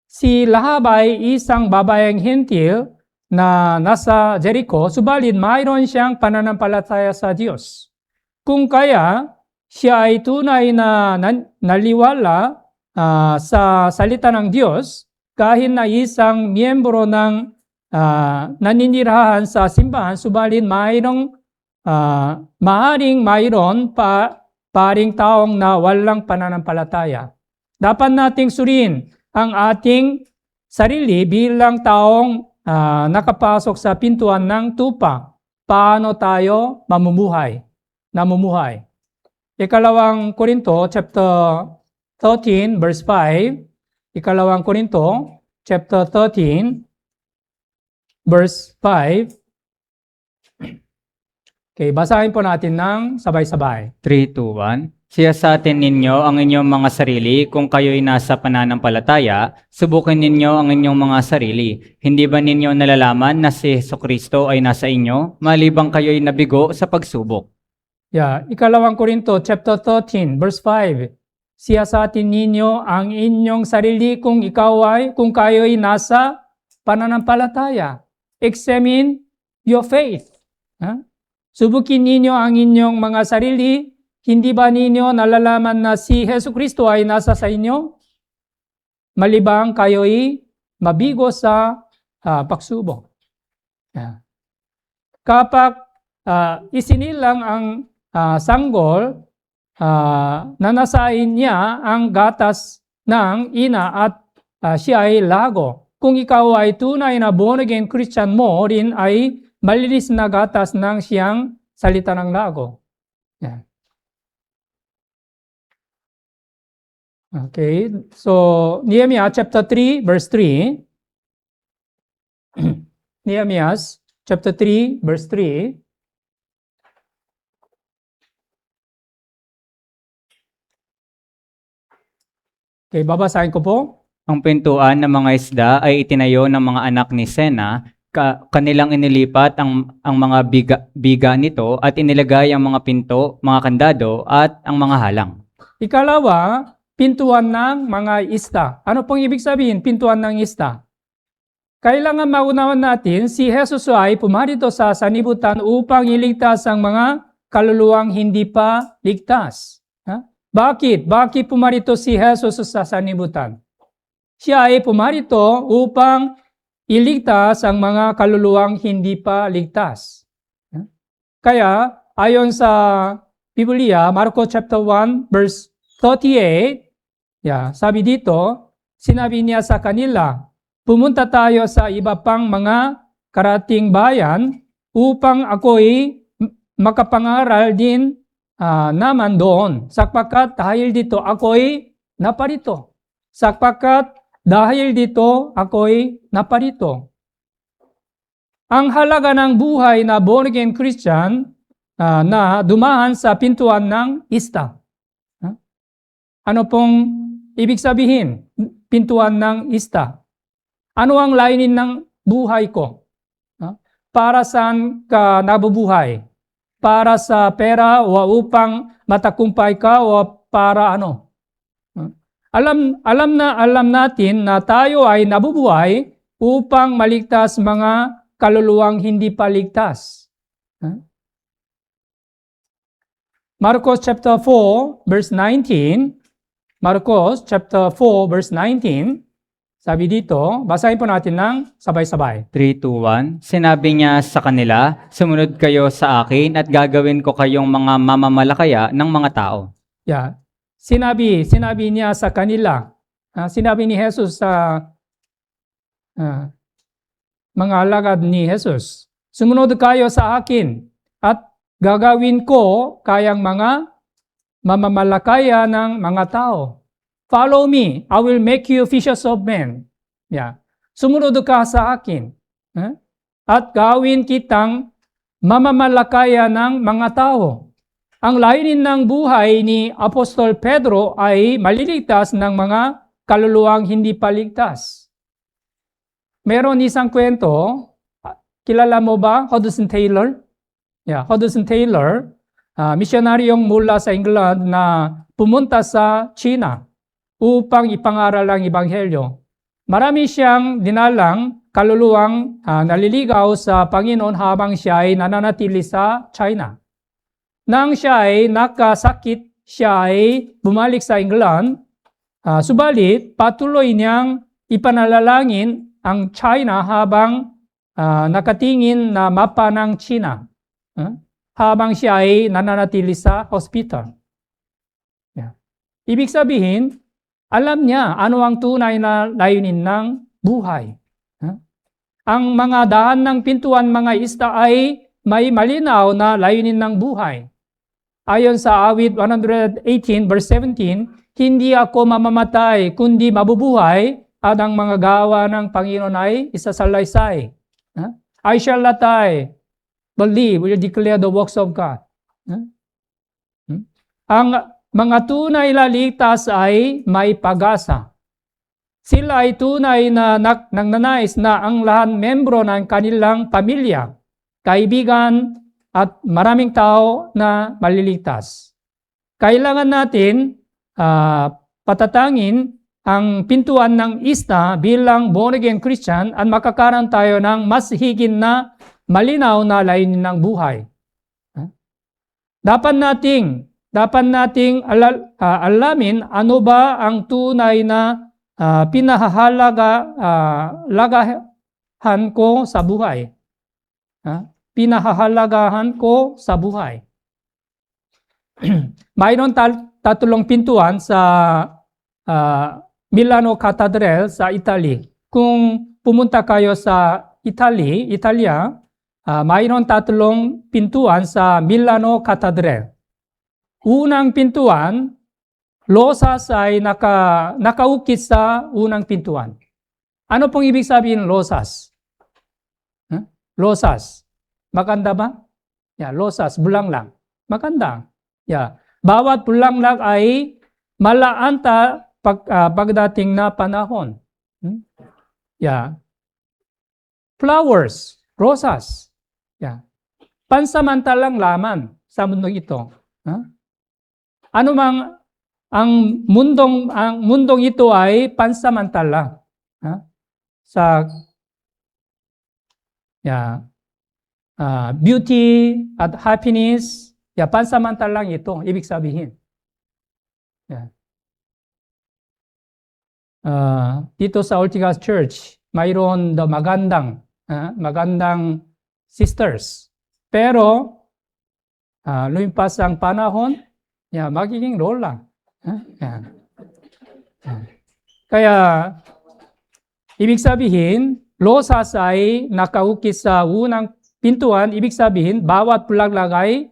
si Lahab ay isang babaeng hentil na nasa Jericho, subalit mayroon siyang pananampalataya sa Diyos. Kung kaya, siya ay tunay na naliwala sa salita ng Diyos, kahit na isang miyembro ng naninirahan sa simbahan, subalit maaaring mayroon paring taong na walang pananampalataya. Dapat nating suriin ang ating sarili bilang taong nakapasok sa pintuan ng tupa. Paano tayo namumuhay? Ikalawang Korinto chapter 13 verse 5. Ikalawang Korinto chapter 13 verse 5. Okay, basahin po natin ng sabay-sabay. 3, 2, 1. Siyasatin ninyo ang inyong mga sarili kung kayo'y nasa pananampalataya, subukin ninyo ang inyong mga sarili. Hindi ba ninyo nalalaman na si Jesucristo ay nasa inyo, malibang kayo'y nabigo sa pagsubok? Ikalawang Korinto chapter 13 verse 5. Siyasatin ninyo ang inyong sarili kung kayo'y nasa pananampalataya. Examine your faith. Subukin ninyo ang inyong mga sarili. Hindi ba ninyo nalalaman na si Jesucristo ay nasa sa inyo? Malibang kayo'y mabigo sa pagsubok. Kapag isinilang ang sanggol, nanasain niya ang gatas ng ina at siya ay lago. Kung ikaw ay tunay na born-again Christian mo rin ay malinis na gatas ng siyang salita ng lago. Okay, so Nehemiah chapter 3 verse 3. Nehemiah chapter 3 verse 3. Okay, babasahin ko po. Ang pintuan ng mga isda ay itinayo ng mga anak ni Sena, kanilang inilipat ang mga biga nito at inilagay ang mga pinto, mga kandado at ang mga halang. Ikalawa, pintuan ng mga isda. Ano pong ibig sabihin, pintuan ng isda? Kailangan maunawan natin, si Jesus ay pumarito sa sanibutan upang iligtas ang mga kaluluwang hindi pa ligtas. Bakit? Bakit pumarito si Jesus sa sanibutan? Siya ay pumarito upang iligtas ang mga kaluluwang hindi pa ligtas. Kaya, ayon sa Biblia, Marcos chapter 1 verse 38, sabi dito, sinabi niya sa kanila, pumunta tayo sa iba pang mga karating bayan upang ako'y makapangaral din naman doon. Sapagkat dahil dito ako'y naparito. Sapagkat dahil dito ako'y naparito. Ang halaga ng buhay na born-again Christian na dumaan sa pintuan ng isda. Ano pong ibig sabihin? Pintuan ng isda. Ano ang layunin ng buhay ko? Para saan ka nabubuhay? Para sa pera o upang matakumpay ka o para ano? Alam natin na tayo ay nabubuhay upang maligtas mga kaluluwang hindi pa ligtas. Marcos chapter 4 verse 19. Marcos chapter 4 verse 19. Sabi dito, basahin po natin ng sabay-sabay. 3, 2, 1. Sinabi niya sa kanila, sumunod kayo sa akin at gagawin ko kayong mga mamamalakaya ng mga tao. Sinabi niya sa kanila, sinabi ni Jesus sa mga alagad ni Jesus, sumunod kayo sa akin at gagawin ko kayang mga mamamalakaya ng mga tao. Follow me, I will make you fishers of men. Sumunod ka sa akin. At gawin kitang mamamalakaya ng mga tao. Ang layunin ng buhay ni Apostol Pedro ay maliligtas ng mga kaluluwang hindi pa ligtas. Meron isang kwento, kilala mo ba Hudson Taylor? Hudson Taylor, misyonaryong mula sa England na pumunta sa China upang ipangaral ang Ebanghelyo. Marami siyang dinalang kaluluwang naliligaw sa Panginoon habang siya ay nananatili sa China. Nang siya ay nakasakit, siya ay bumalik sa England, subalit patuloy niyang ipanalangin ang China habang nakatingin na mapa ng China, habang siya ay nananatili sa hospital. Ibig sabihin, alam niya ano ang tunay na layunin ng buhay. Ang mga daan ng pintuan mga isda ay may malinaw na layunin ng buhay. Ayon sa awit 118 verse 17, hindi ako mamamatay kundi mabubuhay at ang mga gawa ng Panginoon ay isasalaysay. I shall not die, but live will declare the works of God. mga tunay na ligtas ay may pag-asa. Sila ay tunay na nagnanais na ang lahat membro ng kanilang pamilya, kaibigan, at maraming tao na maliligtas. Kailangan natin patatangin ang pintuan ng isla bilang born-again Christian at makakaroon tayo ng mas higit na malinaw na layunin ng buhay. Dapat nating alamin ano ba ang tunay na pinahahalagahan ko sa buhay. Pinahahalagahan ko sa buhay. Mayroon tatlong pintuan sa Milano Cathedral sa Italy. Kung pumunta kayo sa Italia, mayroon tatlong pintuan sa Milano Cathedral. Unang pintuan, losas ay nakaukit sa unang pintuan. Ano pong ibig sabihin losas? Losas. Maganda ba? Losas, bulanglang. Maganda. Bawat bulanglang ay malaanta pagdating na panahon. Flowers, rosas. Pansamantalang laman sa mundong ito. Ano mang ang mundong ito ay pansamantala. Beauty at happiness, pansamantalang ito, ibig sabihin. Dito sa Ortigas Church, mayroon daw magandang sisters. Pero, lumipas ang panahon, magiging lola. Kaya, ibig sabihin, losas ay nakaukit sa unang pintuan, ibig sabihin, bawat bulaglag ay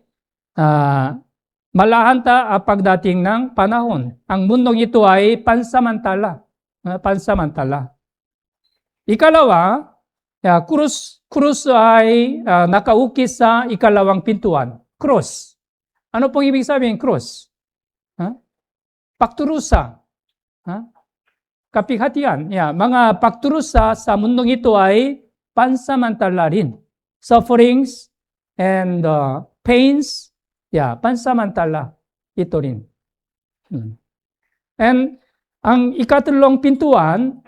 malahanta ang pagdating ng panahon. Ang mundong ito ay pansamantala. Ikalawa, krus ay nakaukit sa ikalawang pintuan. Cross. Ano pong ibig sabihin cross? Pagturusa. Kapighatian. Mga pagturusa sa mundong ito ay pansamantala rin. Sufferings and pains, pansamantala ito rin. And ang ikatlong pintuan,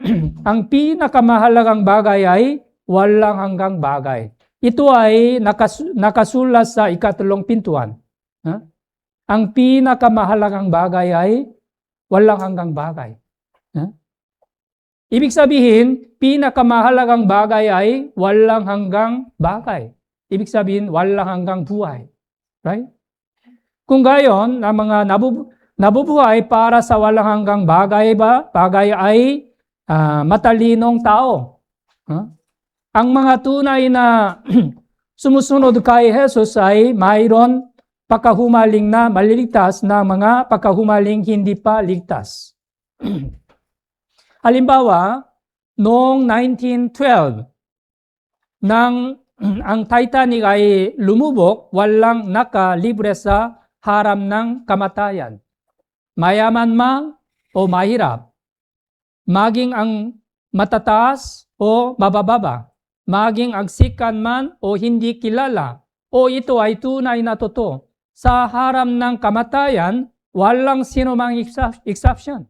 ang pinakamahalagang bagay ay walang hanggang bagay. Ito ay nakasulat sa ikatlong pintuan. Ang pinakamahalagang bagay ay walang hanggang bagay. Ibig sabihin, pinakamahalagang bagay ay walang hanggang bagay. Ibig sabihin, walang hanggang buhay. Right? Kung gayon, ang mga nabubuhay para sa walang hanggang bagay ay matalinong tao. Ang mga tunay na sumusunod kay Jesus ay mayroon pagkahumaling na maliligtas na mga pagkahumaling hindi pa ligtas. Halimbawa, noong 1912, nang ang Titanic ay lumubog, walang nakalibre sa harap ng kamatayan. Mayaman man o mahirap, maging ang matataas o mabababa, maging ang sikat man o hindi kilala, o ito ay tunay na totoo. Sa harap ng kamatayan, walang sinumang exception.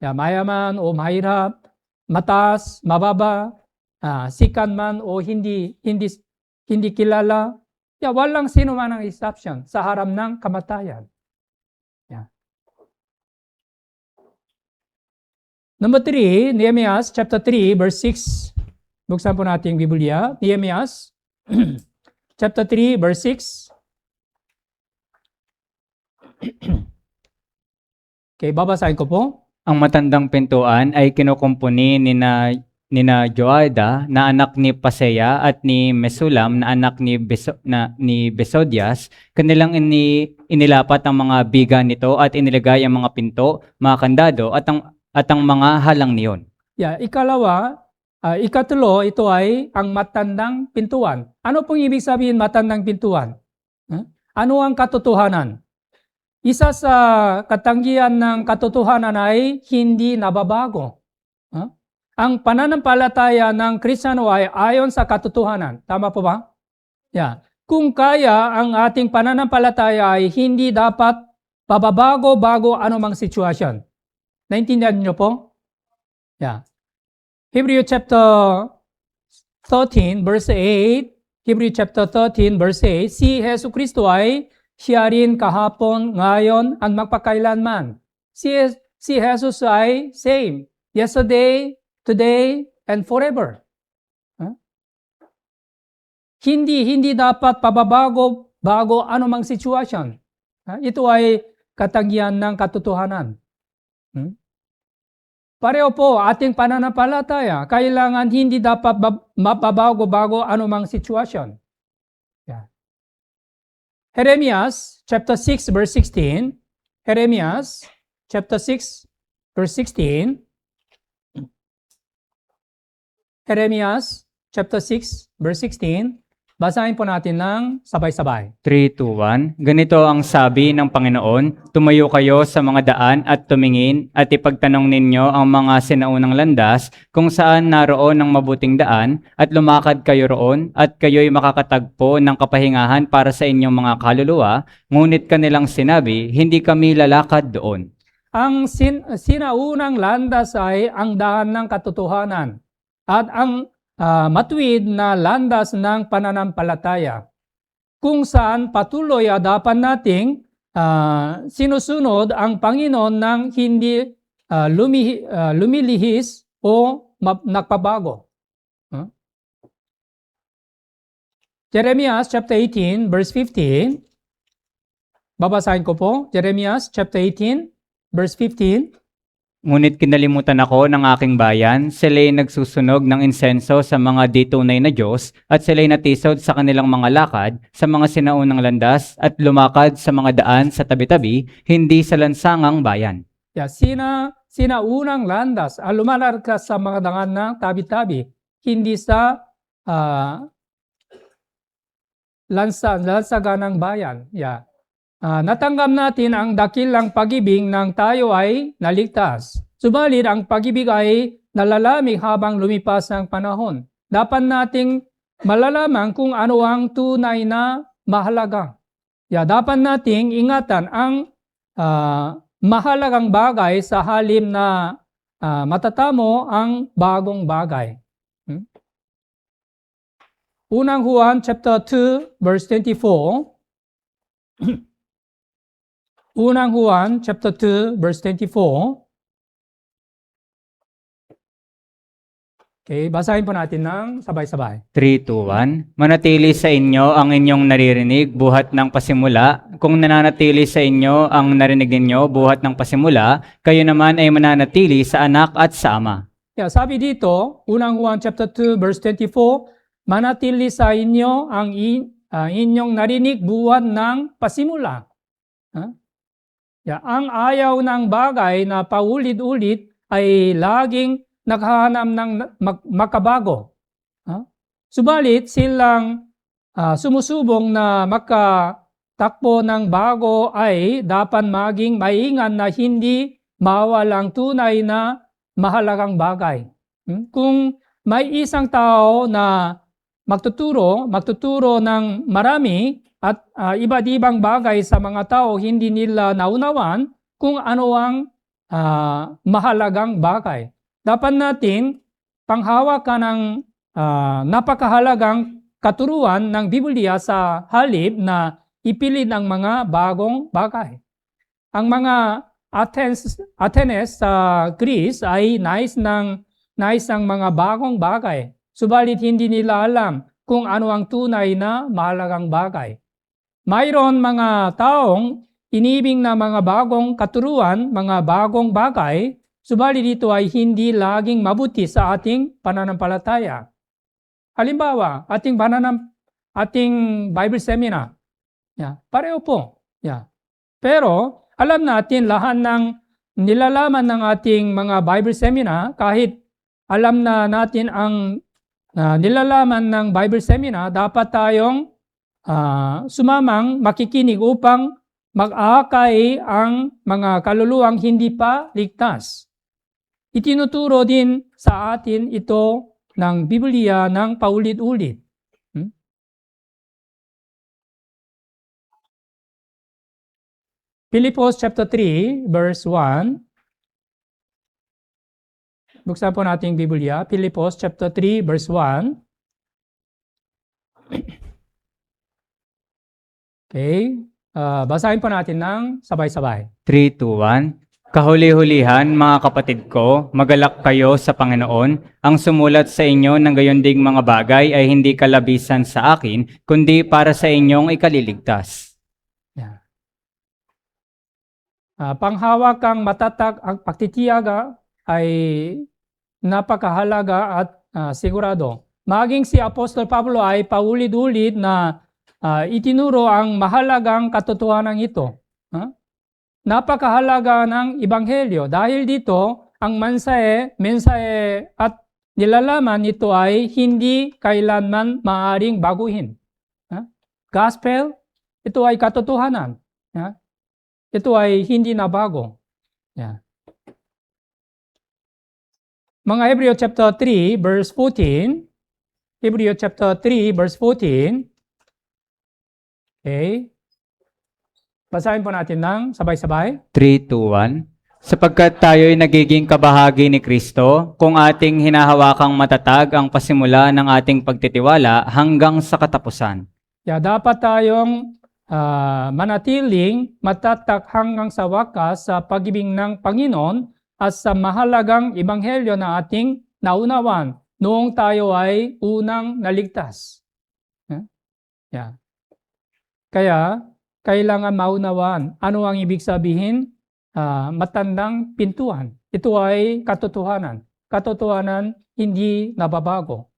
Mayaman o mahirap, mataas, mababa, sikat man o hindi kilala, walang sino man ang exception sa harap ng kamatayan. Number 3, Nehemiah chapter 3, verse 6. Buksan po natin ang Biblia. Nehemiah chapter 3, verse 6. Okay, babasahin ko po. Ang matandang pintuan ay kinukumpuni nina Joada na anak ni Paseya at ni Mesulam na anak ni Besodias. Kanilang inilapat ang mga biga nito at inilagay ang mga pinto, mga kandado at ang mga halang niyon. Ikatlo, ito ay ang matandang pintuan. Ano pong ibig sabihin matandang pintuan? Ano ang katotohanan? isa sa katangian ng katotohanan ay hindi nababago. Ang pananampalataya ng Kristiyano ay ayon sa katotohanan. Tama po ba? Yeah. Kung kaya, ang ating pananampalataya ay hindi dapat pababago bago anumang sitwasyon. Naintindihan niyo po? Yeah. Hebrew chapter 13 verse 8, Hebrew chapter 13 verse 8, si Hesus Kristo ay siya rin kahapon, ngayon, at magpakailanman. Si Jesus ay same. Yesterday, today, and forever. Hindi dapat pababago bago anumang sitwasyon. Ito ay katangian ng katotohanan. Pareho po, ating pananampalataya, kailangan hindi dapat mababago bago anumang sitwasyon. Jeremias chapter 6 verse 16. Jeremias chapter 6 verse 16. Jeremias chapter 6 verse 16. Basahin po natin ng sabay-sabay. 3, 2, 1. Ganito ang sabi ng Panginoon, tumayo kayo sa mga daan at tumingin at ipagtanong ninyo ang mga sinaunang landas kung saan naroon ang mabuting daan at lumakad kayo roon at kayo'y makakatagpo ng kapahingahan para sa inyong mga kaluluwa, ngunit kanilang sinabi, hindi kami lalakad doon. Ang sinaunang landas ay ang daan ng katotohanan at ang matuwid na landas ng pananampalataya, kung saan patuloy dapat nating sinusunod ang Panginoon ng hindi lumilihis o nagpabago. Jeremias chapter 18 verse 15. Babasahin ko po. Jeremias chapter 18 verse 15. Ngunit kinalimutan ako ng aking bayan, sila'y nagsusunog ng insenso sa mga di tunay na Diyos at sila'y natisod sa kanilang mga lakad sa mga sinaunang landas at lumakad sa mga daan sa tabi-tabi, hindi sa lansangang bayan. Sinaunang landas, lumalakad sa mga daan ng tabi-tabi, hindi sa lansaganang bayan. Natanggap natin ang dakilang pag-ibig ng tayo ay naligtas. Subalit ang pag-ibig ay nalalamig habang lumipas ang panahon. Dapat nating malalaman kung ano ang tunay na mahalaga. Dapat nating ingatan ang mahalagang bagay sa halip na matatamo ang bagong bagay. Unang Juan chapter 2 verse 24. Unang Juan chapter 2 verse 24. Okay, basahin po natin ng sabay-sabay. 3, 2, 1. Manatili sa inyo ang inyong naririnig buhat ng pasimula. Kung nananatili sa inyo ang narinig ninyo buhat ng pasimula, kayo naman ay mananatili sa anak at sa ama. Sabi dito, Unang Juan chapter 2 verse 24, manatili sa inyo ang inyong narinig buhat ng pasimula. Ang ayaw ng bagay na paulit-ulit ay laging naghahanap ng makabago. Subalit silang sumusubong na makatakbo ng bago ay dapat maging maingat na hindi mawalang tunay na mahalagang bagay. Kung may isang tao na magtuturo ng marami at iba't ibang bagay sa mga tao, hindi nila naunawan kung ano ang mahalagang bagay. Dapat natin panghawakan ng napakahalagang katuruan ng Biblia sa halip na ipilit ang mga bagong bagay. Ang mga Athens sa Greece ay nais ng mga bagong bagay. Subalit hindi nila alam kung ano ang tunay na mahalagang bagay. Mayroon mga taong inibig na mga bagong katuruan, mga bagong bagay, subalit ito ay hindi laging mabuti sa ating pananampalataya. Halimbawa, ating Bible seminar. Pareho po. Pero alam natin lahat ng nilalaman ng ating mga Bible seminar, kahit alam na natin ang nilalaman ng Bible seminar, dapat tayong sumamang makikinig upang mag-aakay ang mga kaluluwang hindi pa ligtas. Itinuturo din sa atin ito ng Biblia ng paulit-ulit. Filipos chapter 3, verse 1. Buksan po natin Biblia. Filipos chapter 3, verse 1. Okay. Basahin po natin ng sabay-sabay. 3, 2, 1. Kahuli-hulihan, mga kapatid ko, magalak kayo sa Panginoon. Ang sumulat sa inyo ng gayon ding mga bagay ay hindi kalabisan sa akin, kundi para sa inyong ikaliligtas. Yeah. Panghawak kang matatag ang pagtitiyaga ay napakahalaga at sigurado. Maging si Apostol Pablo ay paulit-ulit na itinuro ang mahalagang katotohanan ito. Napakahalaga ng Ebanghelyo. Dahil dito, ang mensahe at nilalaman nito ay hindi kailanman maaaring baguhin. Gospel, ito ay katotohanan. Ito ay hindi na bago. Mga Hebreo chapter 3, verse 14. Hebreo chapter 3, verse 14. Okay. Basahin po natin ng sabay-sabay. 3, 2, 1. Sapagkat tayo'y nagiging kabahagi ni Kristo, kung ating hinahawakang matatag ang pasimula ng ating pagtitiwala hanggang sa katapusan. Dapat tayong manatiling matatag hanggang sa wakas sa pag-ibig ng Panginoon at sa mahalagang ebanghelyo na ating naunawan noong tayo ay unang naligtas. Kaya, kailangan maunawan ano ang ibig sabihin matandang pintuan. Ito ay katotohanan. Katotohanan hindi nababago.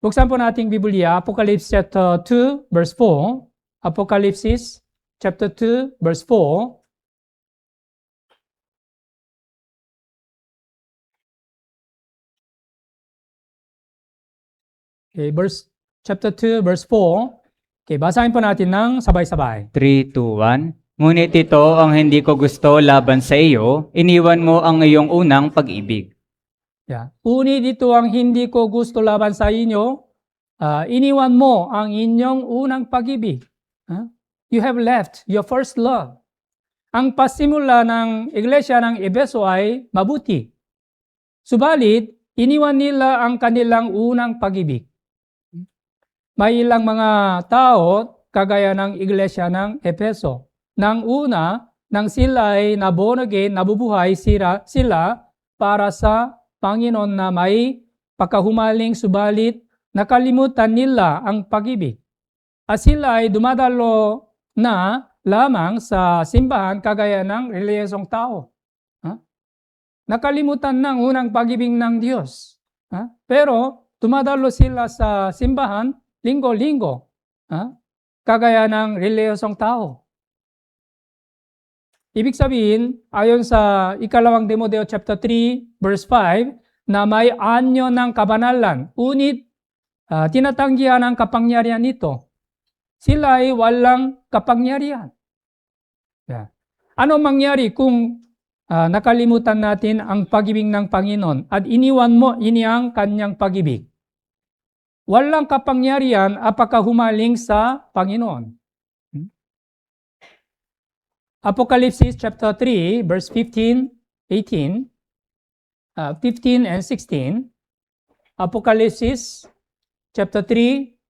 Buksan po nating Biblia, Apocalypse chapter 2, verse 4. Apocalypse chapter 2, verse 4. Okay, chapter 2, verse 4. Okay, basahin po natin ng sabay-sabay. 3, 2, 1. Ngunit ito ang hindi ko gusto laban sa iyo, iniwan mo ang iyong unang pag-ibig. Ngunit ito ang hindi ko gusto laban sa inyo, iniwan mo ang inyong unang pag-ibig. You have left your first love. Ang pasimula ng iglesia ng Efeso ay mabuti. Subalit, iniwan nila ang kanilang unang pag-ibig. May ilang mga tao, kagaya ng iglesia ng Efeso. Nang una, nang sila ay born again, nabubuhay sila para sa Panginoon na may pagkahumaling, subalit nakalimutan nila ang pag-ibig. At sila ay dumadalo na lamang sa simbahan kagaya ng reliyosong tao. Nakalimutan ng unang pag-ibig ng Diyos. Pero dumadalo sila sa simbahan linggo-linggo, kagaya ng reliyosong tao. Ibig sabihin, ayon sa ikalawang Timoteo chapter 3, verse 5, na may anyo ng kabanalan, ngunit tinatanggihan ang kapangyarihan nito. Sila ay walang kapangyarihan. Ano mangyari kung nakalimutan natin ang pag-ibig ng Panginoon at iniwan mo ang kanyang pag-ibig? Walang kapangyarihan at pagkahumaling sa Panginoon. Apocalypse chapter 3, verse 15, 18, 15 and 16. Apocalypse chapter 3,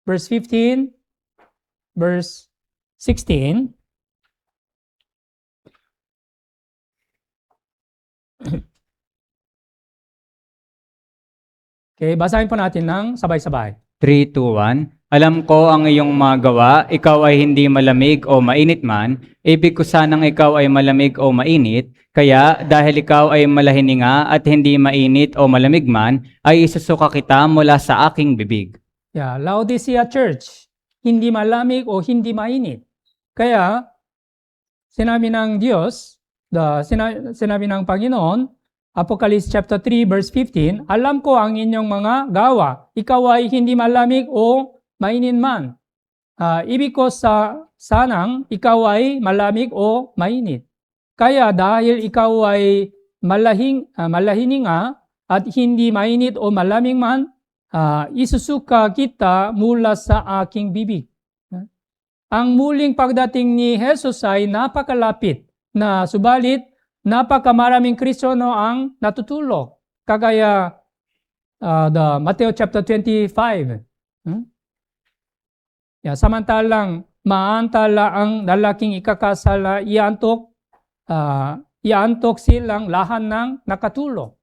verse 15, verse 16. Okay, basahin po natin ng sabay-sabay. 3, 2, 1. Alam ko ang iyong mga gawa, ikaw ay hindi malamig o mainit man, ibig ko sanang ikaw ay malamig o mainit, kaya dahil ikaw ay malahininga at hindi mainit o malamig man, ay isusuka kita mula sa aking bibig. Laodicea Church, hindi malamig o hindi mainit. Kaya, sinabi ng Diyos, sinabi ng Panginoon, Apocalypse chapter 3, verse 15, alam ko ang inyong mga gawa. Ikaw ay hindi malamig o mainit man. ibig ko sanang ikaw ay malamig o mainit. Kaya dahil ikaw ay malahininga at hindi mainit o malamig man, isusuka kita mula sa aking bibig. Ang muling pagdating ni Jesus ay napakalapit na subalit napakamaraming Kristiyano ang natutulog. Kagaya the Matthew chapter 25. Samantalang maantala ang lalaking ikakasala, iantok silang lahat ng nakatulog.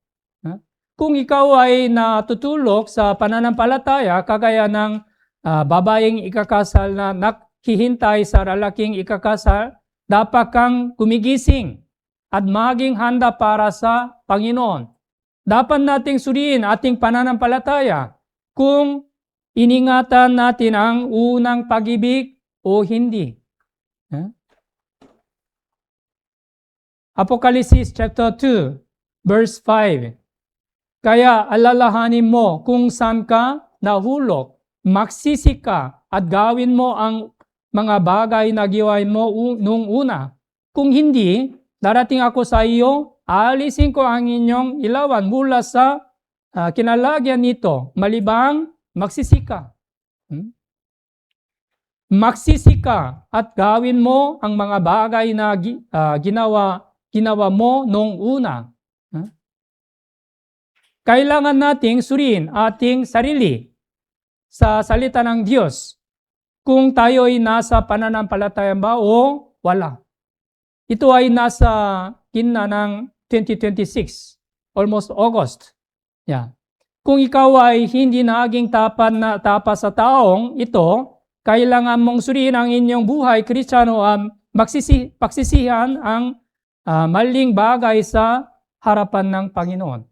Kung ikaw ay natutulog sa pananampalataya, kagaya ng babaeng ikakasal na naghihintay sa lalaking ikakasal, dapat kang gumigising at maging handa para sa Panginoon. Dapat nating suriin ating pananampalataya kung iningatan natin ang unang pag-ibig o hindi. Apocalypse chapter 2, verse 5. Kaya alalahanin mo kung saan ka nahulog, magsisi ka at gawin mo ang mga bagay na gawin mo nung una. Kung hindi, darating ako sa iyo, aalisin ko ang inyong ilawan mula sa kinalagyan nito, malibang magsisi ka. Magsisi ka at gawin mo ang mga bagay na ginawa mo nung una. Kailangan nating suriin ating sarili sa salita ng Diyos kung tayo ay nasa pananampalataya ba o wala. Ito ay nasa gitna ng 2026, almost August. Kung ikaw ay hindi naging tapat sa taong ito, kailangan mong suriin ang inyong buhay Kristiyano pagsisihan ang maling bagay sa harapan ng Panginoon.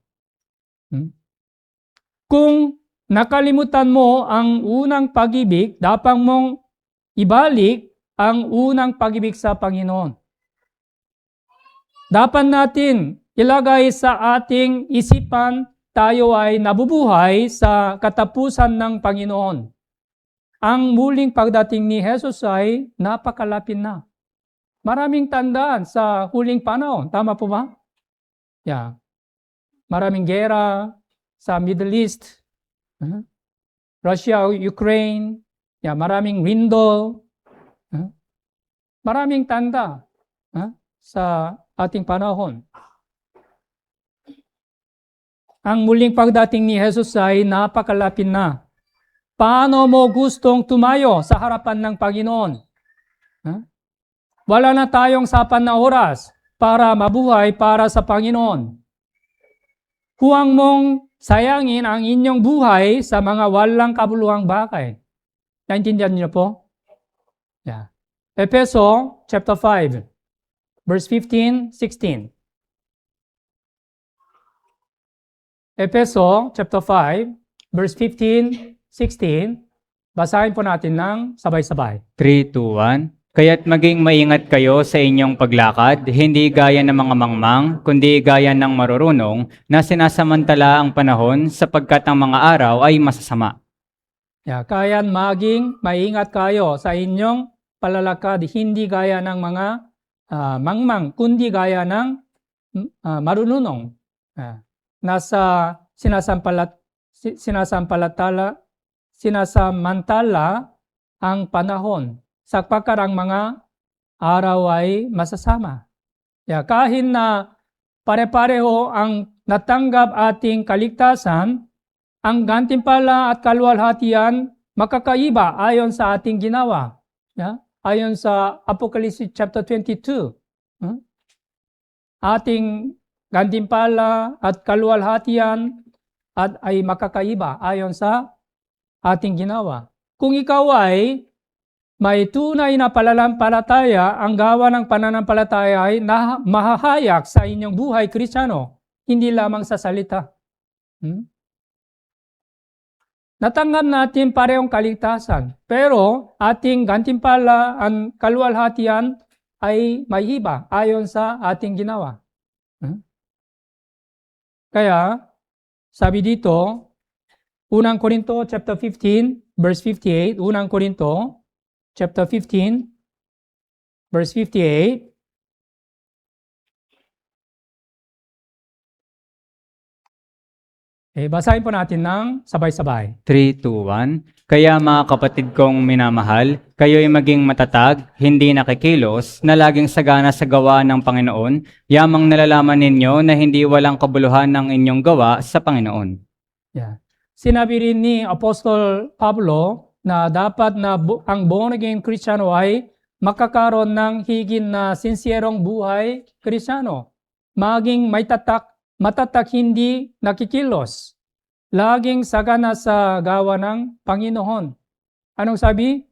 Kung nakalimutan mo ang unang pag-ibig, dapat mong ibalik ang unang pag-ibig sa Panginoon. Dapat natin ilagay sa ating isipan, tayo ay nabubuhay sa katapusan ng Panginoon. Ang muling pagdating ni Jesus ay napakalapit na. Maraming tandaan sa huling panahon. Tama po ba? Maraming gera sa Middle East, Russia, Ukraine, maraming window, maraming tanda sa ating panahon. Ang muling pagdating ni Jesus ay napakalapit na. Paano mo gustong tumayo sa harapan ng Panginoon? Wala na tayong sapat na oras para mabuhay para sa Panginoon. Huwag mong sayangin ang inyong buhay sa mga walang kabuluhang bagay. Naintindihan niyo po? Efeso chapter 5, verse 15, 16. Efeso chapter 5, verse 15, 16. Basahin po natin ng sabay-sabay. 3, 2, 1. Kaya't maging maingat kayo sa inyong paglakad, hindi gaya ng mga mangmang, kundi gaya ng marurunong na sinasamantala ang panahon sapagkat ang mga araw ay masasama. Kaya maging maingat kayo sa inyong palalakad, hindi gaya ng mga mangmang, kundi gaya ng marunong. Nasa sinasamantala ang panahon. Sapagkat ang mga araw ay masasama. Kahit na pare-pareho ang natanggap ating kaligtasan, ang gantimpala at kaluwalhatian makakaiba ayon sa ating ginawa. Ayon sa Apocalypse chapter 22. Ating gantimpala at kaluwalhatian ay makakaiba ayon sa ating ginawa. Kung ikaw ay may tunay na pananampalataya, ang gawa ng pananampalataya ay mahahayak sa inyong buhay Kristiyano, hindi lamang sa salita. Natanggap natin parehong kaligtasan, pero ating gantimpala ang kaluwalhatian ay may iba ayon sa ating ginawa. Kaya, sabi dito, 1 Corinto chapter 15, verse 58, 1 Corinto chapter 15, verse 58. Basahin po natin ng sabay-sabay. 3, 2, 1. Kaya mga kapatid kong minamahal, kayo'y maging matatag, hindi nakikilos, na laging sagana sa gawa ng Panginoon, yamang nalalaman ninyo na hindi walang kabuluhan ng inyong gawa sa Panginoon. Yeah. Sinabi rin ni Apostol Pablo na dapat na ang born-again Kristiyano ay makakaroon ng higit na sinserong buhay Kristiyano. Maging may matatak hindi nakikilos. Laging sagana sa gawa ng Panginoon. Anong sabi?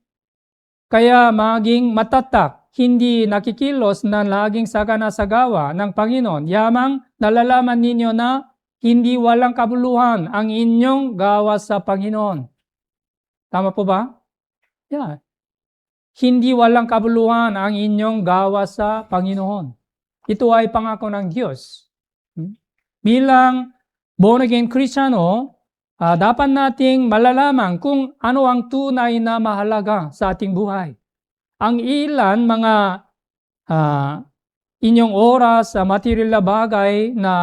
Kaya maging matatak, hindi nakikilos na laging sagana sa gawa ng Panginoon. Yamang nalalaman ninyo na hindi walang kabuluhan ang inyong gawa sa Panginoon. Tama po ba? Yeah. Hindi walang kabuluhan ang inyong gawa sa Panginoon. Ito ay pangako ng Diyos. Bilang born-again Kristiyano, dapat nating malalaman kung ano ang tunay na mahalaga sa ating buhay. Ang ilan mga inyong oras sa material na bagay na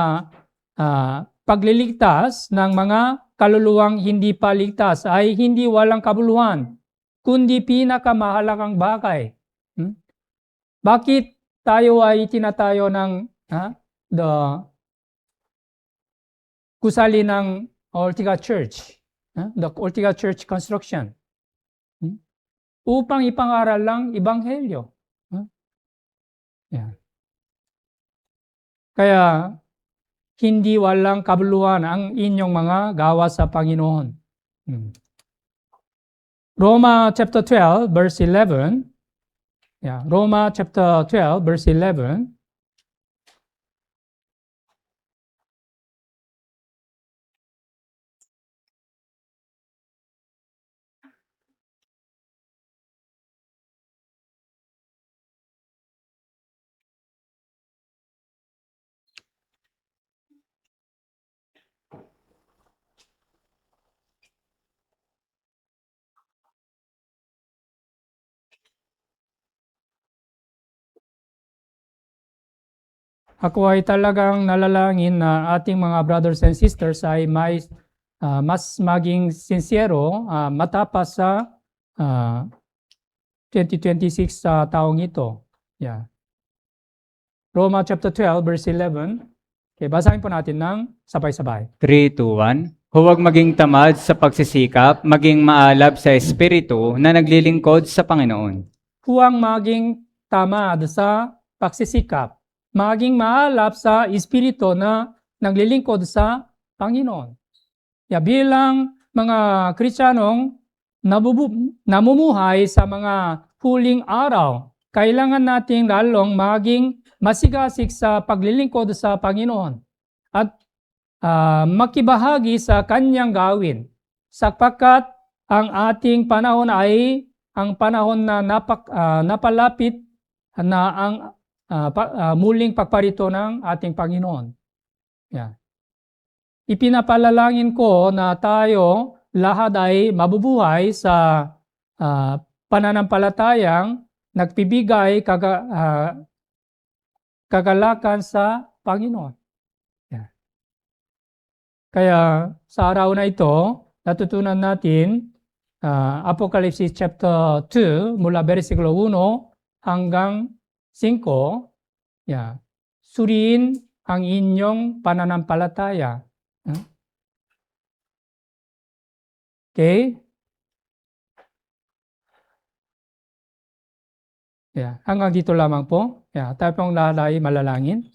pagliligtas ng mga kaluluwang hindi pa ligtas ay hindi walang kabuluhan, kundi pinakamahalagang bagay. Bakit tayo ay tinatayo ng gusali ng Ortega Church, the Ortega Church construction, upang ipangaral lang Ebanghelyo. Yeah. Kaya hindi walang kabuluhan ang inyong mga gawa sa Panginoon. Roma chapter 12 verse 11. Yeah, Roma chapter 12 verse 11. Ako ay talagang nalalangin na ating mga brothers and sisters ay mas maging sincero, matapas sa 2026 sa taong ito. Yeah. Roma chapter 12 verse 11. Okay, basahin po natin ng sabay-sabay. 3, 2, 1. Huwag maging tamad sa pagsisikap, maging maalab sa espiritu na naglilingkod sa Panginoon. Huwag maging tamad sa pagsisikap, maging maalab sa espiritu na naglilingkod sa Panginoon. Bilang mga Kristiyanong namumuhay sa mga huling araw, kailangan nating lalong maging masigasig sa paglilingkod sa Panginoon at makibahagi sa Kanyang gawin, sapagkat ang ating panahon ay ang panahon na napalapit na ang muling pagparito ng ating Panginoon. Yeah. Ipinapalalangin ko na tayo lahat ay mabubuhay sa pananampalatayang nagpibigay kagalakan sa Panginoon. Yeah. Kaya sa araw na ito, natutunan natin Apocalypse chapter 2 mula versikulo 1 hanggang 5, suriin ang inyong pananampalataya. Okay? Hanggang dito lamang po. Tayo pong lalay malalangin.